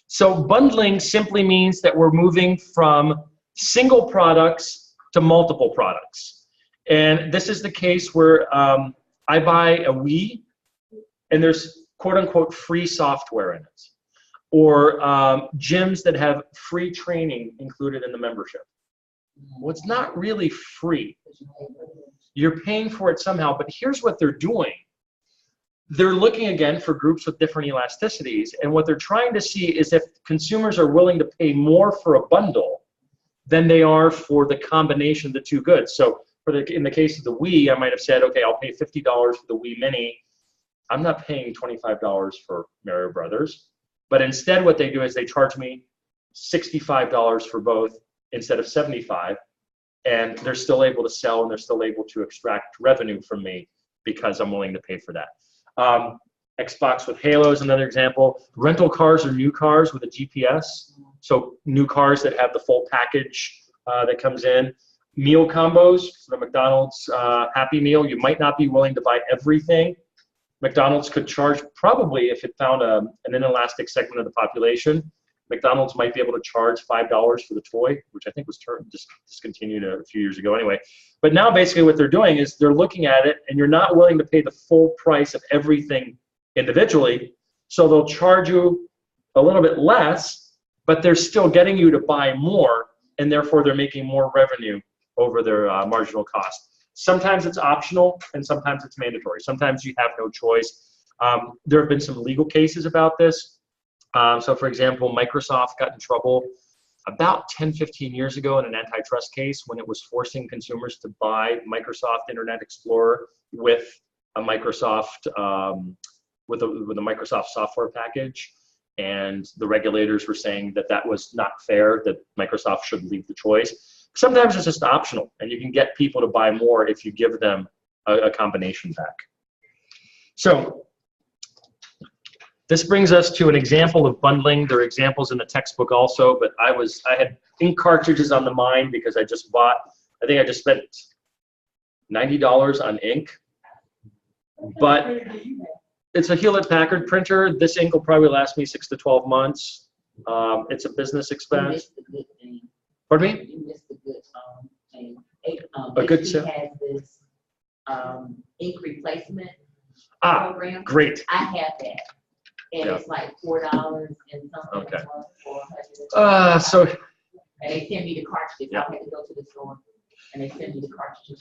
So bundling simply means that we're moving from single products to multiple products. And this is the case where I buy a Wii and there's quote unquote free software in it. Or gyms that have free training included in the membership. Well, it's not really free. You're paying for it somehow, but here's what they're doing. They're looking again for groups with different elasticities, and what they're trying to see is if consumers are willing to pay more for a bundle than they are for the combination of the two goods. So in the case of the Wii, I might have said, okay, I'll pay $50 for the Wii Mini. I'm not paying $25 for Mario Brothers. But instead what they do is they charge me $65 for both instead of $75, and they're still able to sell and they're still able to extract revenue from me because I'm willing to pay for that. Xbox with Halo is another example. Rental cars are new cars with a GPS. So new cars that have the full package that comes in. Meal combos, the McDonald's Happy Meal, you might not be willing to buy everything. McDonald's could charge, probably if it found an inelastic segment of the population, McDonald's might be able to charge $5 for the toy, which I think was discontinued a few years ago anyway. But now basically what they're doing is they're looking at it and you're not willing to pay the full price of everything individually, so they'll charge you a little bit less, but they're still getting you to buy more, and therefore they're making more revenue over their marginal cost. Sometimes it's optional and sometimes it's mandatory. Sometimes you have no choice. There have been some legal cases about this. So for example, Microsoft got in trouble about 10, 15 years ago in an antitrust case when it was forcing consumers to buy Microsoft Internet Explorer with a Microsoft, with a Microsoft software package. And the regulators were saying that that was not fair, that Microsoft should leave the choice. Sometimes it's just optional, and you can get people to buy more if you give them a combination pack. So this brings us to an example of bundling. There are examples in the textbook also, but I had ink cartridges on the mind because I just bought, I think I just spent $90 on ink. But it's a Hewlett-Packard printer. This ink will probably last me 6 to 12 months. It's a business expense. Pardon me? You missed a good thing. A good HP sale. has this ink replacement program. Great. I have that. And Yeah. it's like $4 and something Okay. a month for 100. So And they send me the cartridges. Yeah. I had to go to the store and they send me the cartridges.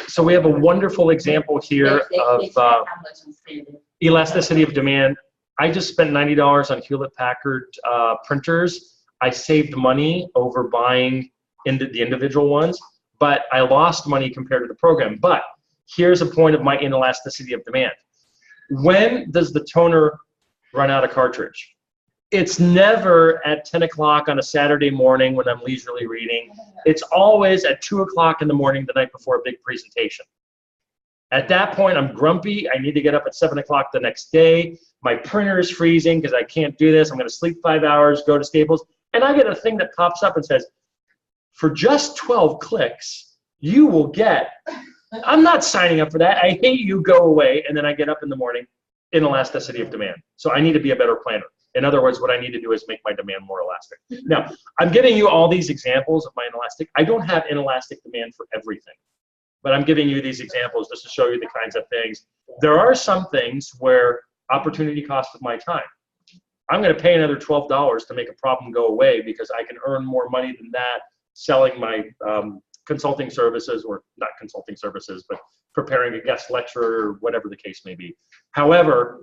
So we have a wonderful example here They of check how much I'm spending. elasticity of demand. I just spent $90 on Hewlett-Packard printers. I saved money over buying the individual ones, but I lost money compared to the program. But here's a point of my inelasticity of demand. When does the toner run out of cartridge? It's never at 10 o'clock on a Saturday morning when I'm leisurely reading. It's always at 2 o'clock in the morning the night before a big presentation. At that point, I'm grumpy. I need to get up at 7 o'clock the next day. My printer is freezing because I can't do this. I'm going to sleep 5 hours, go to Staples, and I get a thing that pops up and says, for just 12 clicks, you will get, I'm not signing up for that. I hate you, go away. And then I get up in the morning, inelasticity of demand. So I need to be a better planner. In other words, what I need to do is make my demand more elastic. Now, I'm giving you all these examples of my inelastic. I don't have inelastic demand for everything, but I'm giving you these examples just to show you the kinds of things. There are some things where opportunity cost of my time. I'm going to pay another $12 to make a problem go away because I can earn more money than that selling my consulting services, or not consulting services, but preparing a guest lecture or whatever the case may be. However,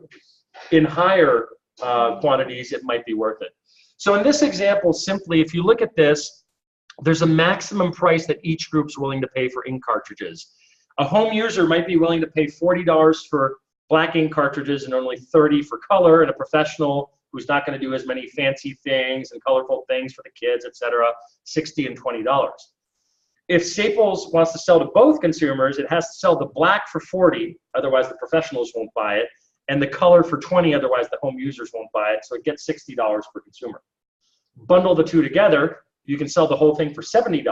in higher quantities, it might be worth it. So in this example, simply, if you look at this, there's a maximum price that each group's willing to pay for ink cartridges. A home user might be willing to pay $40 for black ink cartridges and only $30 for color, and a professional who's not going to do as many fancy things and colorful things for the kids, etc., $60 and $20. If Staples wants to sell to both consumers, it has to sell the black for $40, otherwise the professionals won't buy it, and the color for $20, otherwise the home users won't buy it, so it gets $60 per consumer. Bundle the two together, you can sell the whole thing for $70,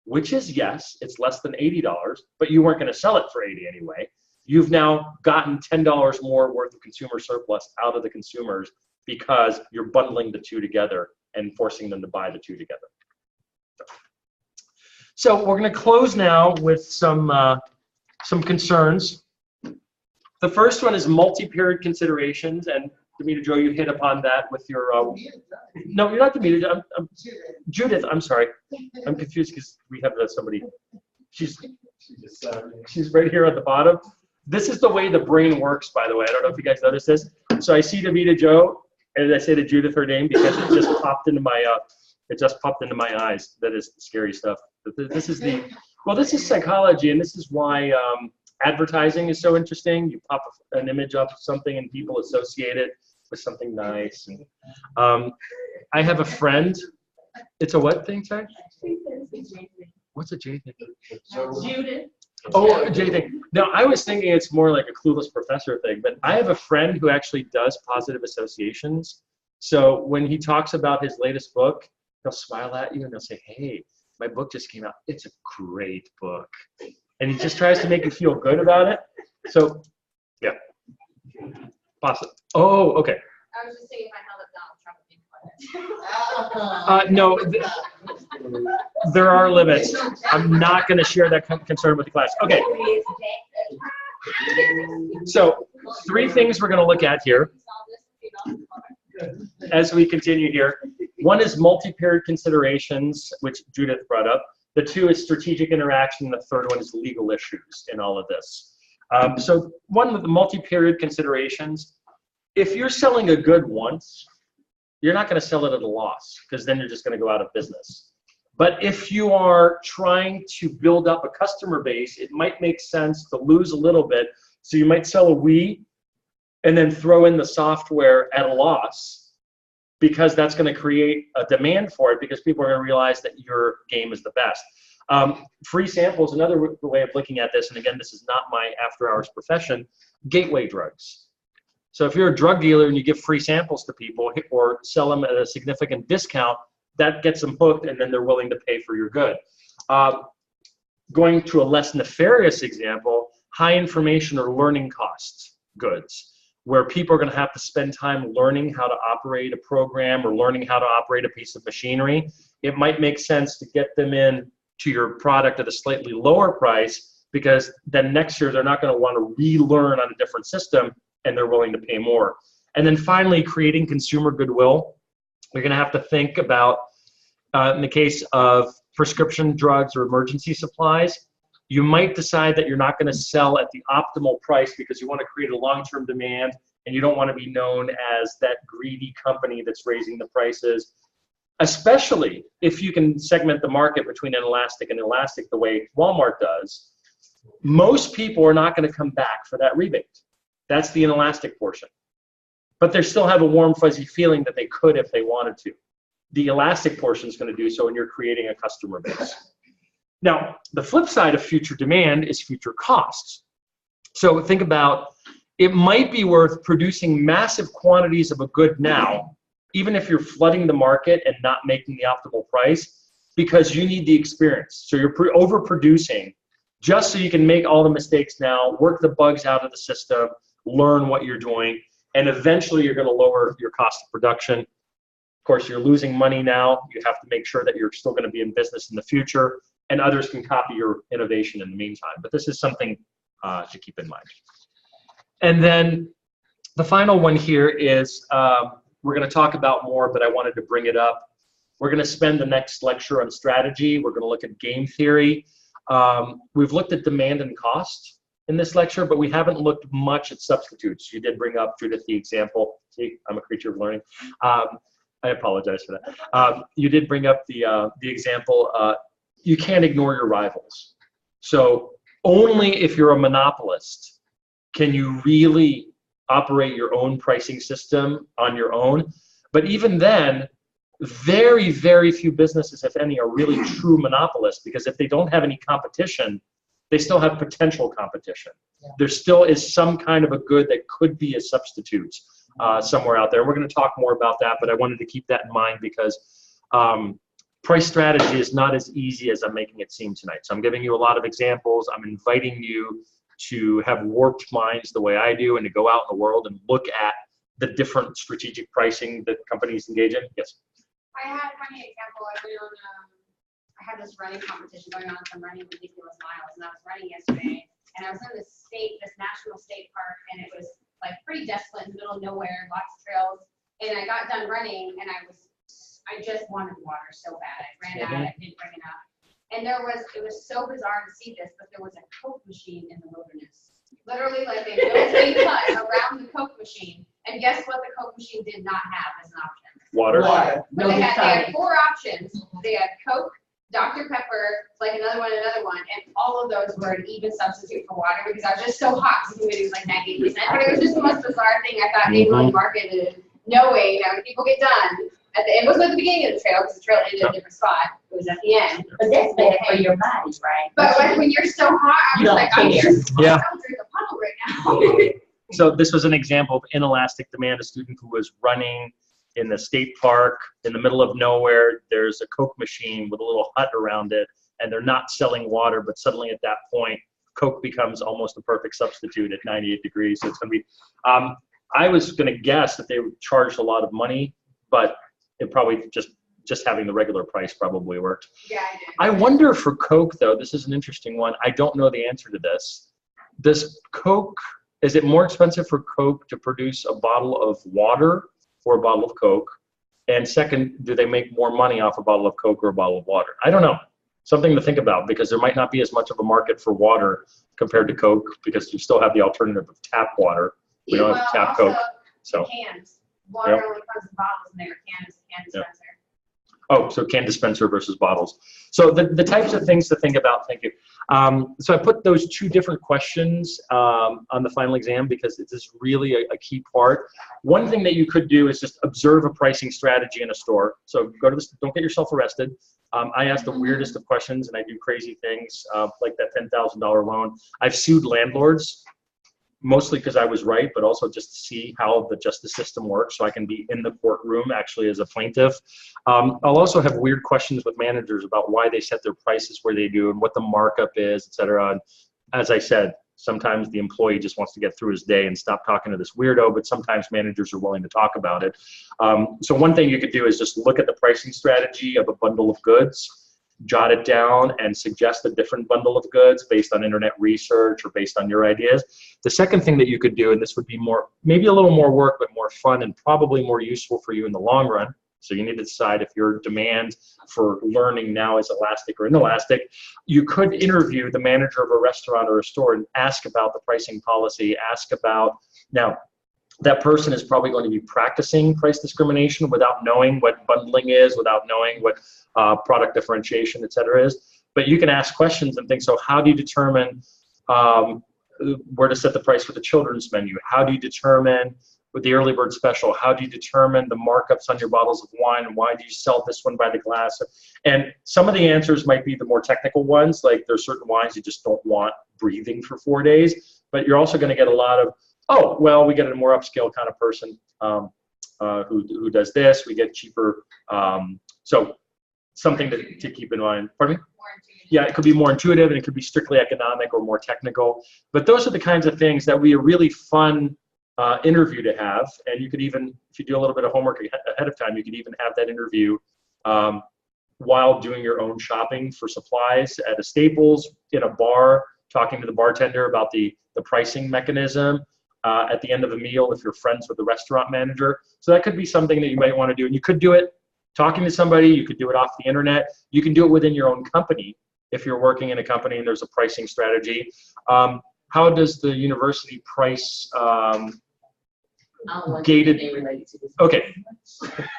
which is, yes, it's less than $80, but you weren't going to sell it for $80 anyway. You've now gotten $10 more worth of consumer surplus out of the consumers because you're bundling the two together and forcing them to buy the two together. So we're going to close now with some concerns. The first one is multi-period considerations, and Demita Joe, you hit upon that with your. No, you're not Demita. I'm Judith. I'm sorry. I'm confused because we have somebody. She's right here at the bottom. This is the way the brain works, by the way. I don't know if you guys noticed this. So I see Demita Joe, and I say to Judith her name because it just popped into my. It just popped into my eyes. That is scary stuff. This is this is psychology, and this is why advertising is so interesting. You pop an image up of something, and people associate it with something nice. And, I have a friend. It's a what thing, sorry? What's a J thing? Judith. Oh, a J thing. No, I was thinking it's more like a clueless professor thing, but I have a friend who actually does positive associations. So when he talks about his latest book, he'll smile at you and he'll say, hey, my book just came out. It's a great book. And he just tries to make you feel good about it. So, yeah. Positive. Oh, okay. I was just saying if I held up Donald Trump, No, there are limits. I'm not going to share that concern with the class. Okay. So, 3 things we're going to look at here as we continue here. One is multi-period considerations, which Judith brought up. The 2 is strategic interaction. The 3rd one is legal issues in all of this. So one of the multi-period considerations, if you're selling a good once, you're not going to sell it at a loss because then you're just going to go out of business. But if you are trying to build up a customer base, it might make sense to lose a little bit. So you might sell a Wii and then throw in the software at a loss because that's going to create a demand for it because people are going to realize that your game is the best. Free samples, another way of looking at this, and again, this is not my after-hours profession, gateway drugs. So if you're a drug dealer and you give free samples to people or sell them at a significant discount, that gets them hooked and then they're willing to pay for your good. Going to a less nefarious example, high information or learning costs goods, where people are going to have to spend time learning how to operate a program or learning how to operate a piece of machinery. It might make sense to get them in to your product at a slightly lower price because then next year they're not going to want to relearn on a different system and they're willing to pay more. And then finally, creating consumer goodwill. You're going to have to think about, in the case of prescription drugs or emergency supplies, you might decide that you're not going to sell at the optimal price because you want to create a long-term demand and you don't want to be known as that greedy company that's raising the prices, especially if you can segment the market between inelastic and elastic the way Walmart does. Most people are not going to come back for that rebate. That's the inelastic portion. But they still have a warm, fuzzy feeling that they could if they wanted to. The elastic portion is going to do so, and you're creating a customer base. Now, the flip side of future demand is future costs. So think about, it might be worth producing massive quantities of a good now, even if you're flooding the market and not making the optimal price, because you need the experience. So you're overproducing just so you can make all the mistakes now, work the bugs out of the system, learn what you're doing, and eventually you're going to lower your cost of production. Of course, you're losing money now. You have to make sure that you're still going to be in business in the future, and others can copy your innovation in the meantime. But this is something to keep in mind. And then the final one here is we're going to talk about more, but I wanted to bring it up. We're going to spend the next lecture on strategy. We're going to look at game theory. We've looked at demand and cost in this lecture, but we haven't looked much at substitutes. You did bring up, Judith, the example. See, I'm a creature of learning. I apologize for that. You did bring up the example. You can't ignore your rivals. So only if you're a monopolist can you really operate your own pricing system on your own. But even then, very, very few businesses, if any, are really true monopolists, because if they don't have any competition, they still have potential competition. Yeah. There still is some kind of a good that could be a substitute somewhere out there. We're going to talk more about that, but I wanted to keep that in mind because price strategy is not as easy as I'm making it seem tonight. So I'm giving you a lot of examples. I'm inviting you to have warped minds the way I do and to go out in the world and look at the different strategic pricing that companies engage in. Yes. I had a funny example. I went on, I had this running competition going on, some running ridiculous miles, and I was running yesterday, and I was in this national state park, and it was like pretty desolate in the middle of nowhere, lots of trails, and I got done running, and I just wanted water so bad. I ran out, I didn't bring enough. And it was so bizarre to see this, but there was a Coke machine in the wilderness. Literally like a built-in hut around the Coke machine. And guess what the Coke machine did not have as an option? Water. But they had 4 options. They had Coke, Dr. Pepper, like another one, and all of those were an even substitute for water because I was just so hot. The humidity was like 98%. But it was just the most bizarre thing I thought they really marketed. No way, when people get done. It wasn't at the beginning of the trail because the trail ended in a different spot. It was at the end. But that's bad for your body, right? But when you're so hot, I was like, I'm just Yeah. I'll drink a puddle right now. So this was an example of inelastic demand. A student who was running in the state park in the middle of nowhere. There's a Coke machine with a little hut around it, and they're not selling water, but suddenly at that point, Coke becomes almost a perfect substitute at 98 degrees. So it's going to be, I was going to guess that they charged a lot of money, but it probably just having the regular price probably worked. Yeah, I did. I wonder for Coke, though, this is an interesting one. I don't know the answer to this. Does Coke, is it more expensive for Coke to produce a bottle of water or a bottle of Coke? And second, do they make more money off a bottle of Coke or a bottle of water? I don't know. Something to think about because there might not be as much of a market for water compared to Coke because you still have the alternative of tap water. We don't have tap also, Coke. So. Cans. Water only comes in bottles and they're can dispenser. Oh, so can dispenser versus bottles. So the types of things to think about, thank you. So I put those 2 different questions on the final exam because it is really a key part. One thing that you could do is just observe a pricing strategy in a store. So go to this, don't get yourself arrested. I ask the weirdest of questions and I do crazy things like that $10,000 loan. I've sued landlords. Mostly because I was right, but also just to see how the justice system works so I can be in the courtroom actually as a plaintiff. I'll also have weird questions with managers about why they set their prices where they do and what the markup is, et cetera. And as I said, sometimes the employee just wants to get through his day and stop talking to this weirdo, but sometimes managers are willing to talk about it. So one thing you could do is just look at the pricing strategy of a bundle of goods, jot it down and suggest a different bundle of goods based on internet research or based on your ideas. The second thing that you could do, and this would be more, maybe a little more work, but more fun and probably more useful for you in the long run. So you need to decide if your demand for learning now is elastic or inelastic. You could interview the manager of a restaurant or a store and ask about the pricing policy, ask about, now, that person is probably going to be practicing price discrimination without knowing what bundling is, without knowing what product differentiation, et cetera, is. But you can ask questions and think, so how do you determine where to set the price for the children's menu? How do you determine with the early bird special, how do you determine the markups on your bottles of wine and why do you sell this one by the glass? And some of the answers might be the more technical ones, like there's certain wines you just don't want breathing for 4 days, but you're also going to get a lot of, oh, well, we get a more upscale kind of person who does this, we get cheaper. So something to keep in mind. Pardon me? Yeah, it could be more intuitive and it could be strictly economic or more technical. But those are the kinds of things that would be a really fun interview to have. And you could even, if you do a little bit of homework ahead of time, you could even have that interview while doing your own shopping for supplies at a Staples, in a bar, talking to the bartender about the pricing mechanism. At the end of a meal if you're friends with the restaurant manager. So that could be something that you might want to do. And you could do it talking to somebody, you could do it off the internet, you can do it within your own company if you're working in a company and there's a pricing strategy. How does the university price gated? Okay,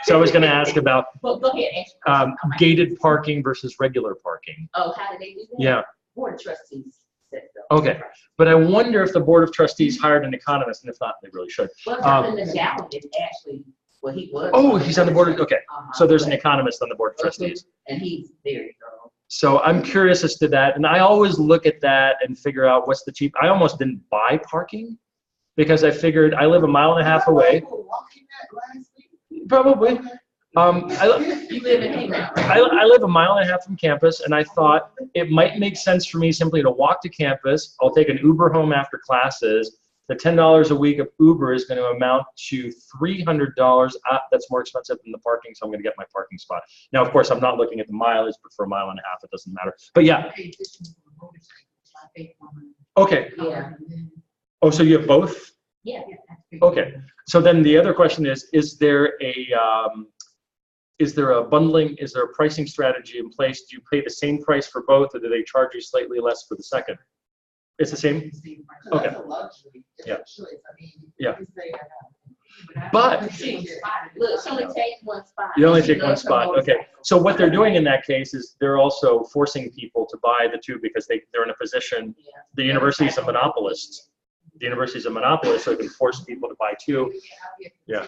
so I was going to ask about Go ahead. gated parking versus regular parking. Oh, how do they do that? Yeah. Board of trustees said so. Okay, but I wonder if the Board of Trustees hired an economist, and if not, they really should. Well, Jonathan McDowell is actually, well, he was. Oh, he's on the board. Okay, so there's an economist on the Board of Trustees. And he's very thorough. So I'm curious as to that, and I always look at that and figure out what's the cheap. I almost didn't buy parking because I figured I live a mile and a half away. Probably. You live in Haywood, right? I live a mile and a half from campus, and I thought it might make sense for me simply to walk to campus. I'll take an Uber home after classes. The $10 a week of Uber is going to amount to $300. That's more expensive than the parking, so I'm going to get my parking spot. Now, of course, I'm not looking at the mileage, but for a mile and a half, it doesn't matter. But yeah. Okay. Yeah. Oh, so you have both? Yeah. Okay. So then the other question is there a bundling, is there a pricing strategy in place? Do you pay the same price for both, or do they charge you slightly less for the second? It's the same? Okay. That's a luxury. It's Yeah. a choice. I mean, Yeah. you say, But Look, she only takes one spot. you only She take one loves her spot. Okay. motorcycle. So what they're doing in that case is they're also forcing people to buy the two because they're in a position, Yeah. the university's a monopolist. The university's a monopolist, so they can force people to buy two. Yeah.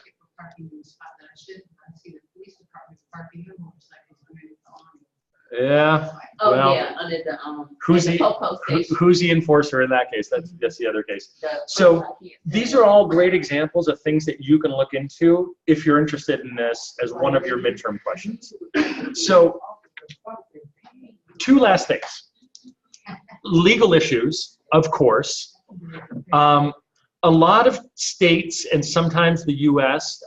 Yeah. Oh, Well, yeah, under the, who's in the- Poco station. Who's the enforcer in that case? That's the other case. The So, place right here. These are all great examples of things that you can look into if you're interested in this as one of your midterm questions. So, two last things. Legal issues, of course. A lot of states and sometimes the US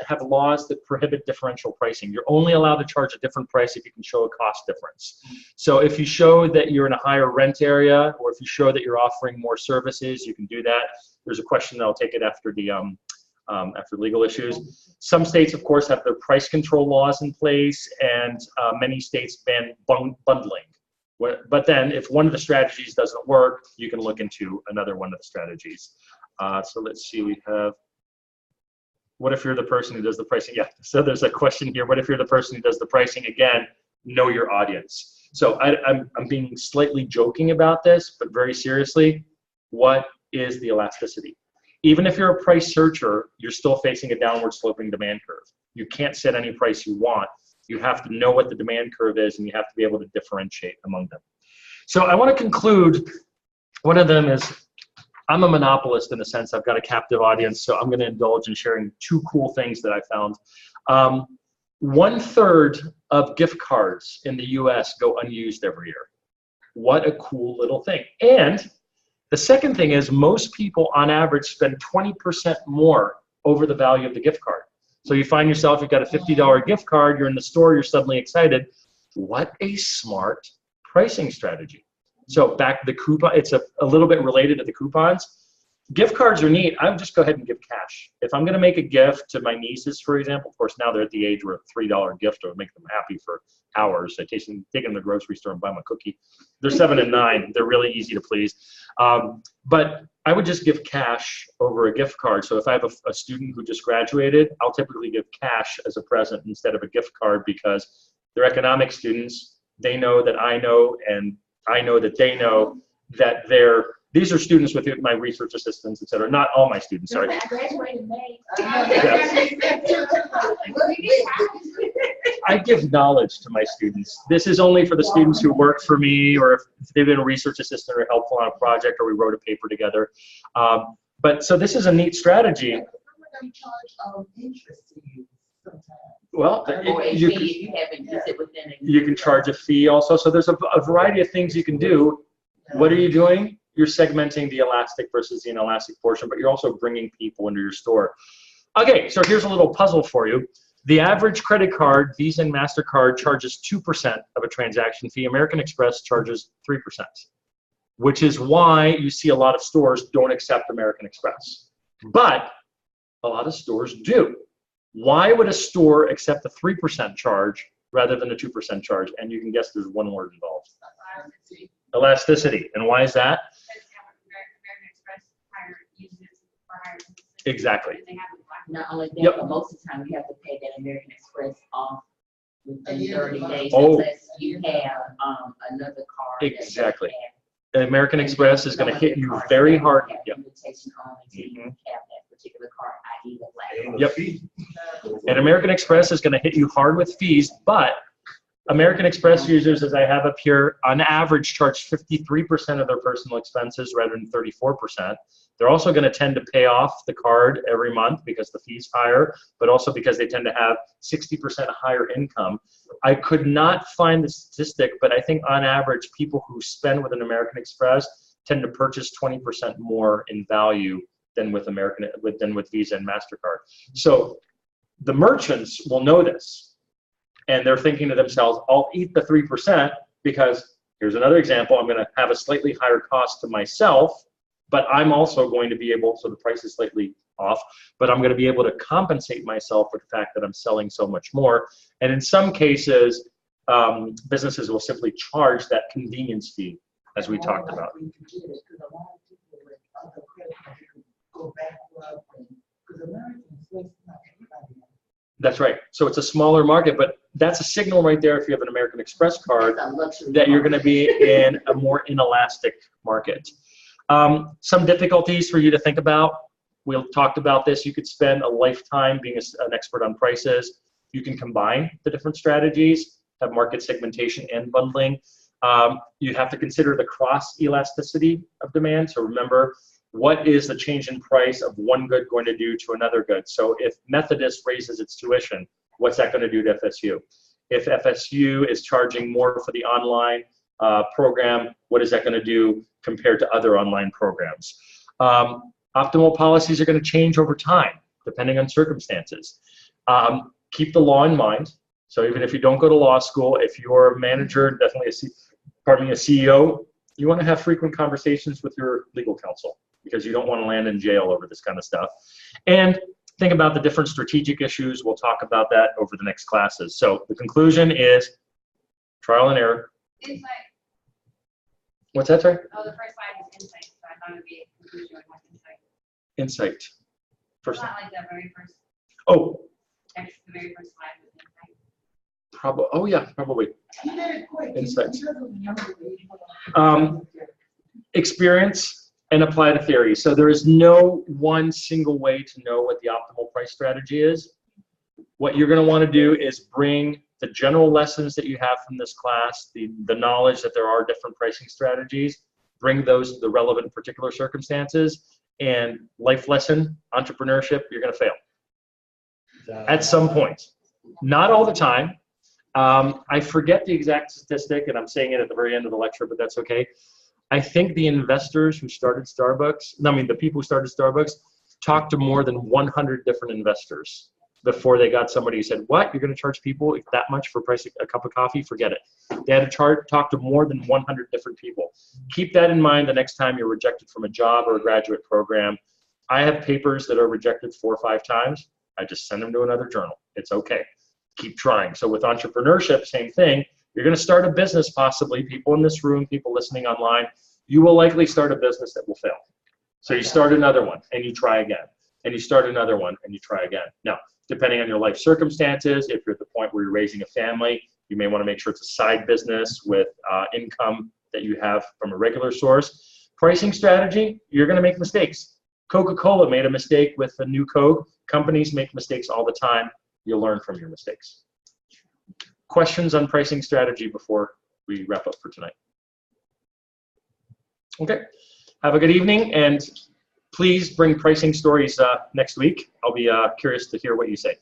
have laws that prohibit differential pricing. You're only allowed to charge a different price if you can show a cost difference. So if you show that you're in a higher rent area, or if you show that you're offering more services, you can do that. There's a question that I'll take it after the after legal issues. Some states, of course, have their price control laws in place, and many states ban bundling. But then if one of the strategies doesn't work, you can look into another one of the strategies. So let's see, we have, what if you're the person who does the pricing? Yeah, so there's a question here. What if you're the person who does the pricing? Again, know your audience. So I'm being slightly joking about this, but very seriously, what is the elasticity? Even if you're a price searcher, you're still facing a downward sloping demand curve. You can't set any price you want. You have to know what the demand curve is, and you have to be able to differentiate among them. So I want to conclude. One of them is, I'm a monopolist in a sense. I've got a captive audience, so I'm going to indulge in sharing two cool things that I found. 1/3 of gift cards in the US go unused every year. What a cool little thing. And the second thing is, most people on average spend 20% more over the value of the gift card. So you find yourself, you've got a $50 gift card, you're in the store, you're suddenly excited. What a smart pricing strategy. So back to the coupon, it's a little bit related to the coupons. Gift cards are neat. I would just go ahead and give cash. If I'm going to make a gift to my nieces, for example, of course, now they're at the age where a $3 gift would make them happy for hours. I take them to the grocery store and buy them a cookie. They're 7 and 9. They're really easy to please. But I would just give cash over a gift card. So if I have a student who just graduated, I'll typically give cash as a present instead of a gift card, because they're economic students. They know that I know, and I know that they know that these are students with my research assistants, et cetera. Not all my students, sorry. I graduated in May. I give knowledge to my students. This is only for the students who work for me, or if they've been a research assistant or helpful on a project, or we wrote a paper together. But so this is a neat strategy. They charge interest to you sometimes. Well, Or a you fee if you haven't used it within a you can charge a fee also. So there's a variety of things you can do. What are you doing? You're segmenting the elastic versus the inelastic portion, but you're also bringing people into your store. Okay, so here's a little puzzle for you. The average credit card, Visa and MasterCard, charges 2% of a transaction fee. American Express charges 3%, which is why you see a lot of stores don't accept American Express. But a lot of stores do. Why would a store accept a 3% charge rather than a 2% charge? And you can guess there's one word involved. Elasticity. And why is that? Exactly. Not only that, Yep. but most of the time you have to pay that American Express off within 30 days Oh. unless you have another card. that they Exactly. have. American Express is going to Some of hit their you cards very have hard. that Yep. invitation only to Mhm. have that particular card, i.e. the black And card. Yep. the fee. And American Express is going to hit you hard with fees, but American Express users, as I have up here, on average charge 53% of their personal expenses rather than 34%. They're also going to tend to pay off the card every month because the fee's higher, but also because they tend to have 60% higher income. I could not find the statistic, but I think on average, people who spend with an American Express tend to purchase 20% more in value than with Visa and MasterCard. So the merchants will know this, and they're thinking to themselves, I'll eat the 3% because here's another example, I'm going to have a slightly higher cost to myself, but I'm also going to be able, so the price is slightly off, but I'm going to be able to compensate myself for the fact that I'm selling so much more. And in some cases, businesses will simply charge that convenience fee, as we talked about. That's right. So it's a smaller market, but that's a signal right there if you have an American Express card that you're going to be in a more inelastic market. Some difficulties for you to think about. We talked about this. You could spend a lifetime being an expert on prices. You can combine the different strategies, have market segmentation and bundling. You have to consider the cross elasticity of demand. So remember, what is the change in price of one good going to do to another good? So if Methodist raises its tuition, what's that going to do to FSU? If FSU is charging more for the online program, what is that going to do compared to other online programs? Optimal policies are going to change over time, depending on circumstances. Keep the law in mind. So even if you don't go to law school, if you're a manager, definitely a CEO, you want to have frequent conversations with your legal counsel, because you don't want to land in jail over this kind of stuff. And think about the different strategic issues. We'll talk about that over the next classes. So the conclusion is trial and error. Insight. What's that, sorry? Oh, the first slide is insight, so I thought it would be a conclusion with insight. Insight. First. Not like the very first Oh. text, the very first slide was insight. Probably. Oh yeah, probably. Insight. Experience and apply the theory. So there is no one single way to know what the optimal price strategy is. What you're going to want to do is bring the general lessons that you have from this class, the knowledge that there are different pricing strategies, bring those to the relevant particular circumstances, and life lesson, entrepreneurship, you're going to fail at some point. Not all the time. I forget the exact statistic, and I'm saying it at the very end of the lecture, but that's okay. I think the investors who started Starbucks, the people who started Starbucks, talked to more than 100 different investors before they got somebody who said, what, you're going to charge people that much for pricing a cup of coffee? Forget it. They had to talk to more than 100 different people. Keep that in mind the next time you're rejected from a job or a graduate program. I have papers that are rejected 4 or 5 times. I just send them to another journal. It's okay. Keep trying. So with entrepreneurship, same thing. You're going to start a business, possibly. People in this room, people listening online, you will likely start a business that will fail. So you start another one, and you try again. And you start another one, and you try again. Now, depending on your life circumstances, if you're at the point where you're raising a family, you may want to make sure it's a side business with income that you have from a regular source. Pricing strategy, you're going to make mistakes. Coca-Cola made a mistake with the new Coke. Companies make mistakes all the time. You'll learn from your mistakes. Questions on pricing strategy before we wrap up for tonight? Okay. Have a good evening, and please bring pricing stories next week. I'll be curious to hear what you say.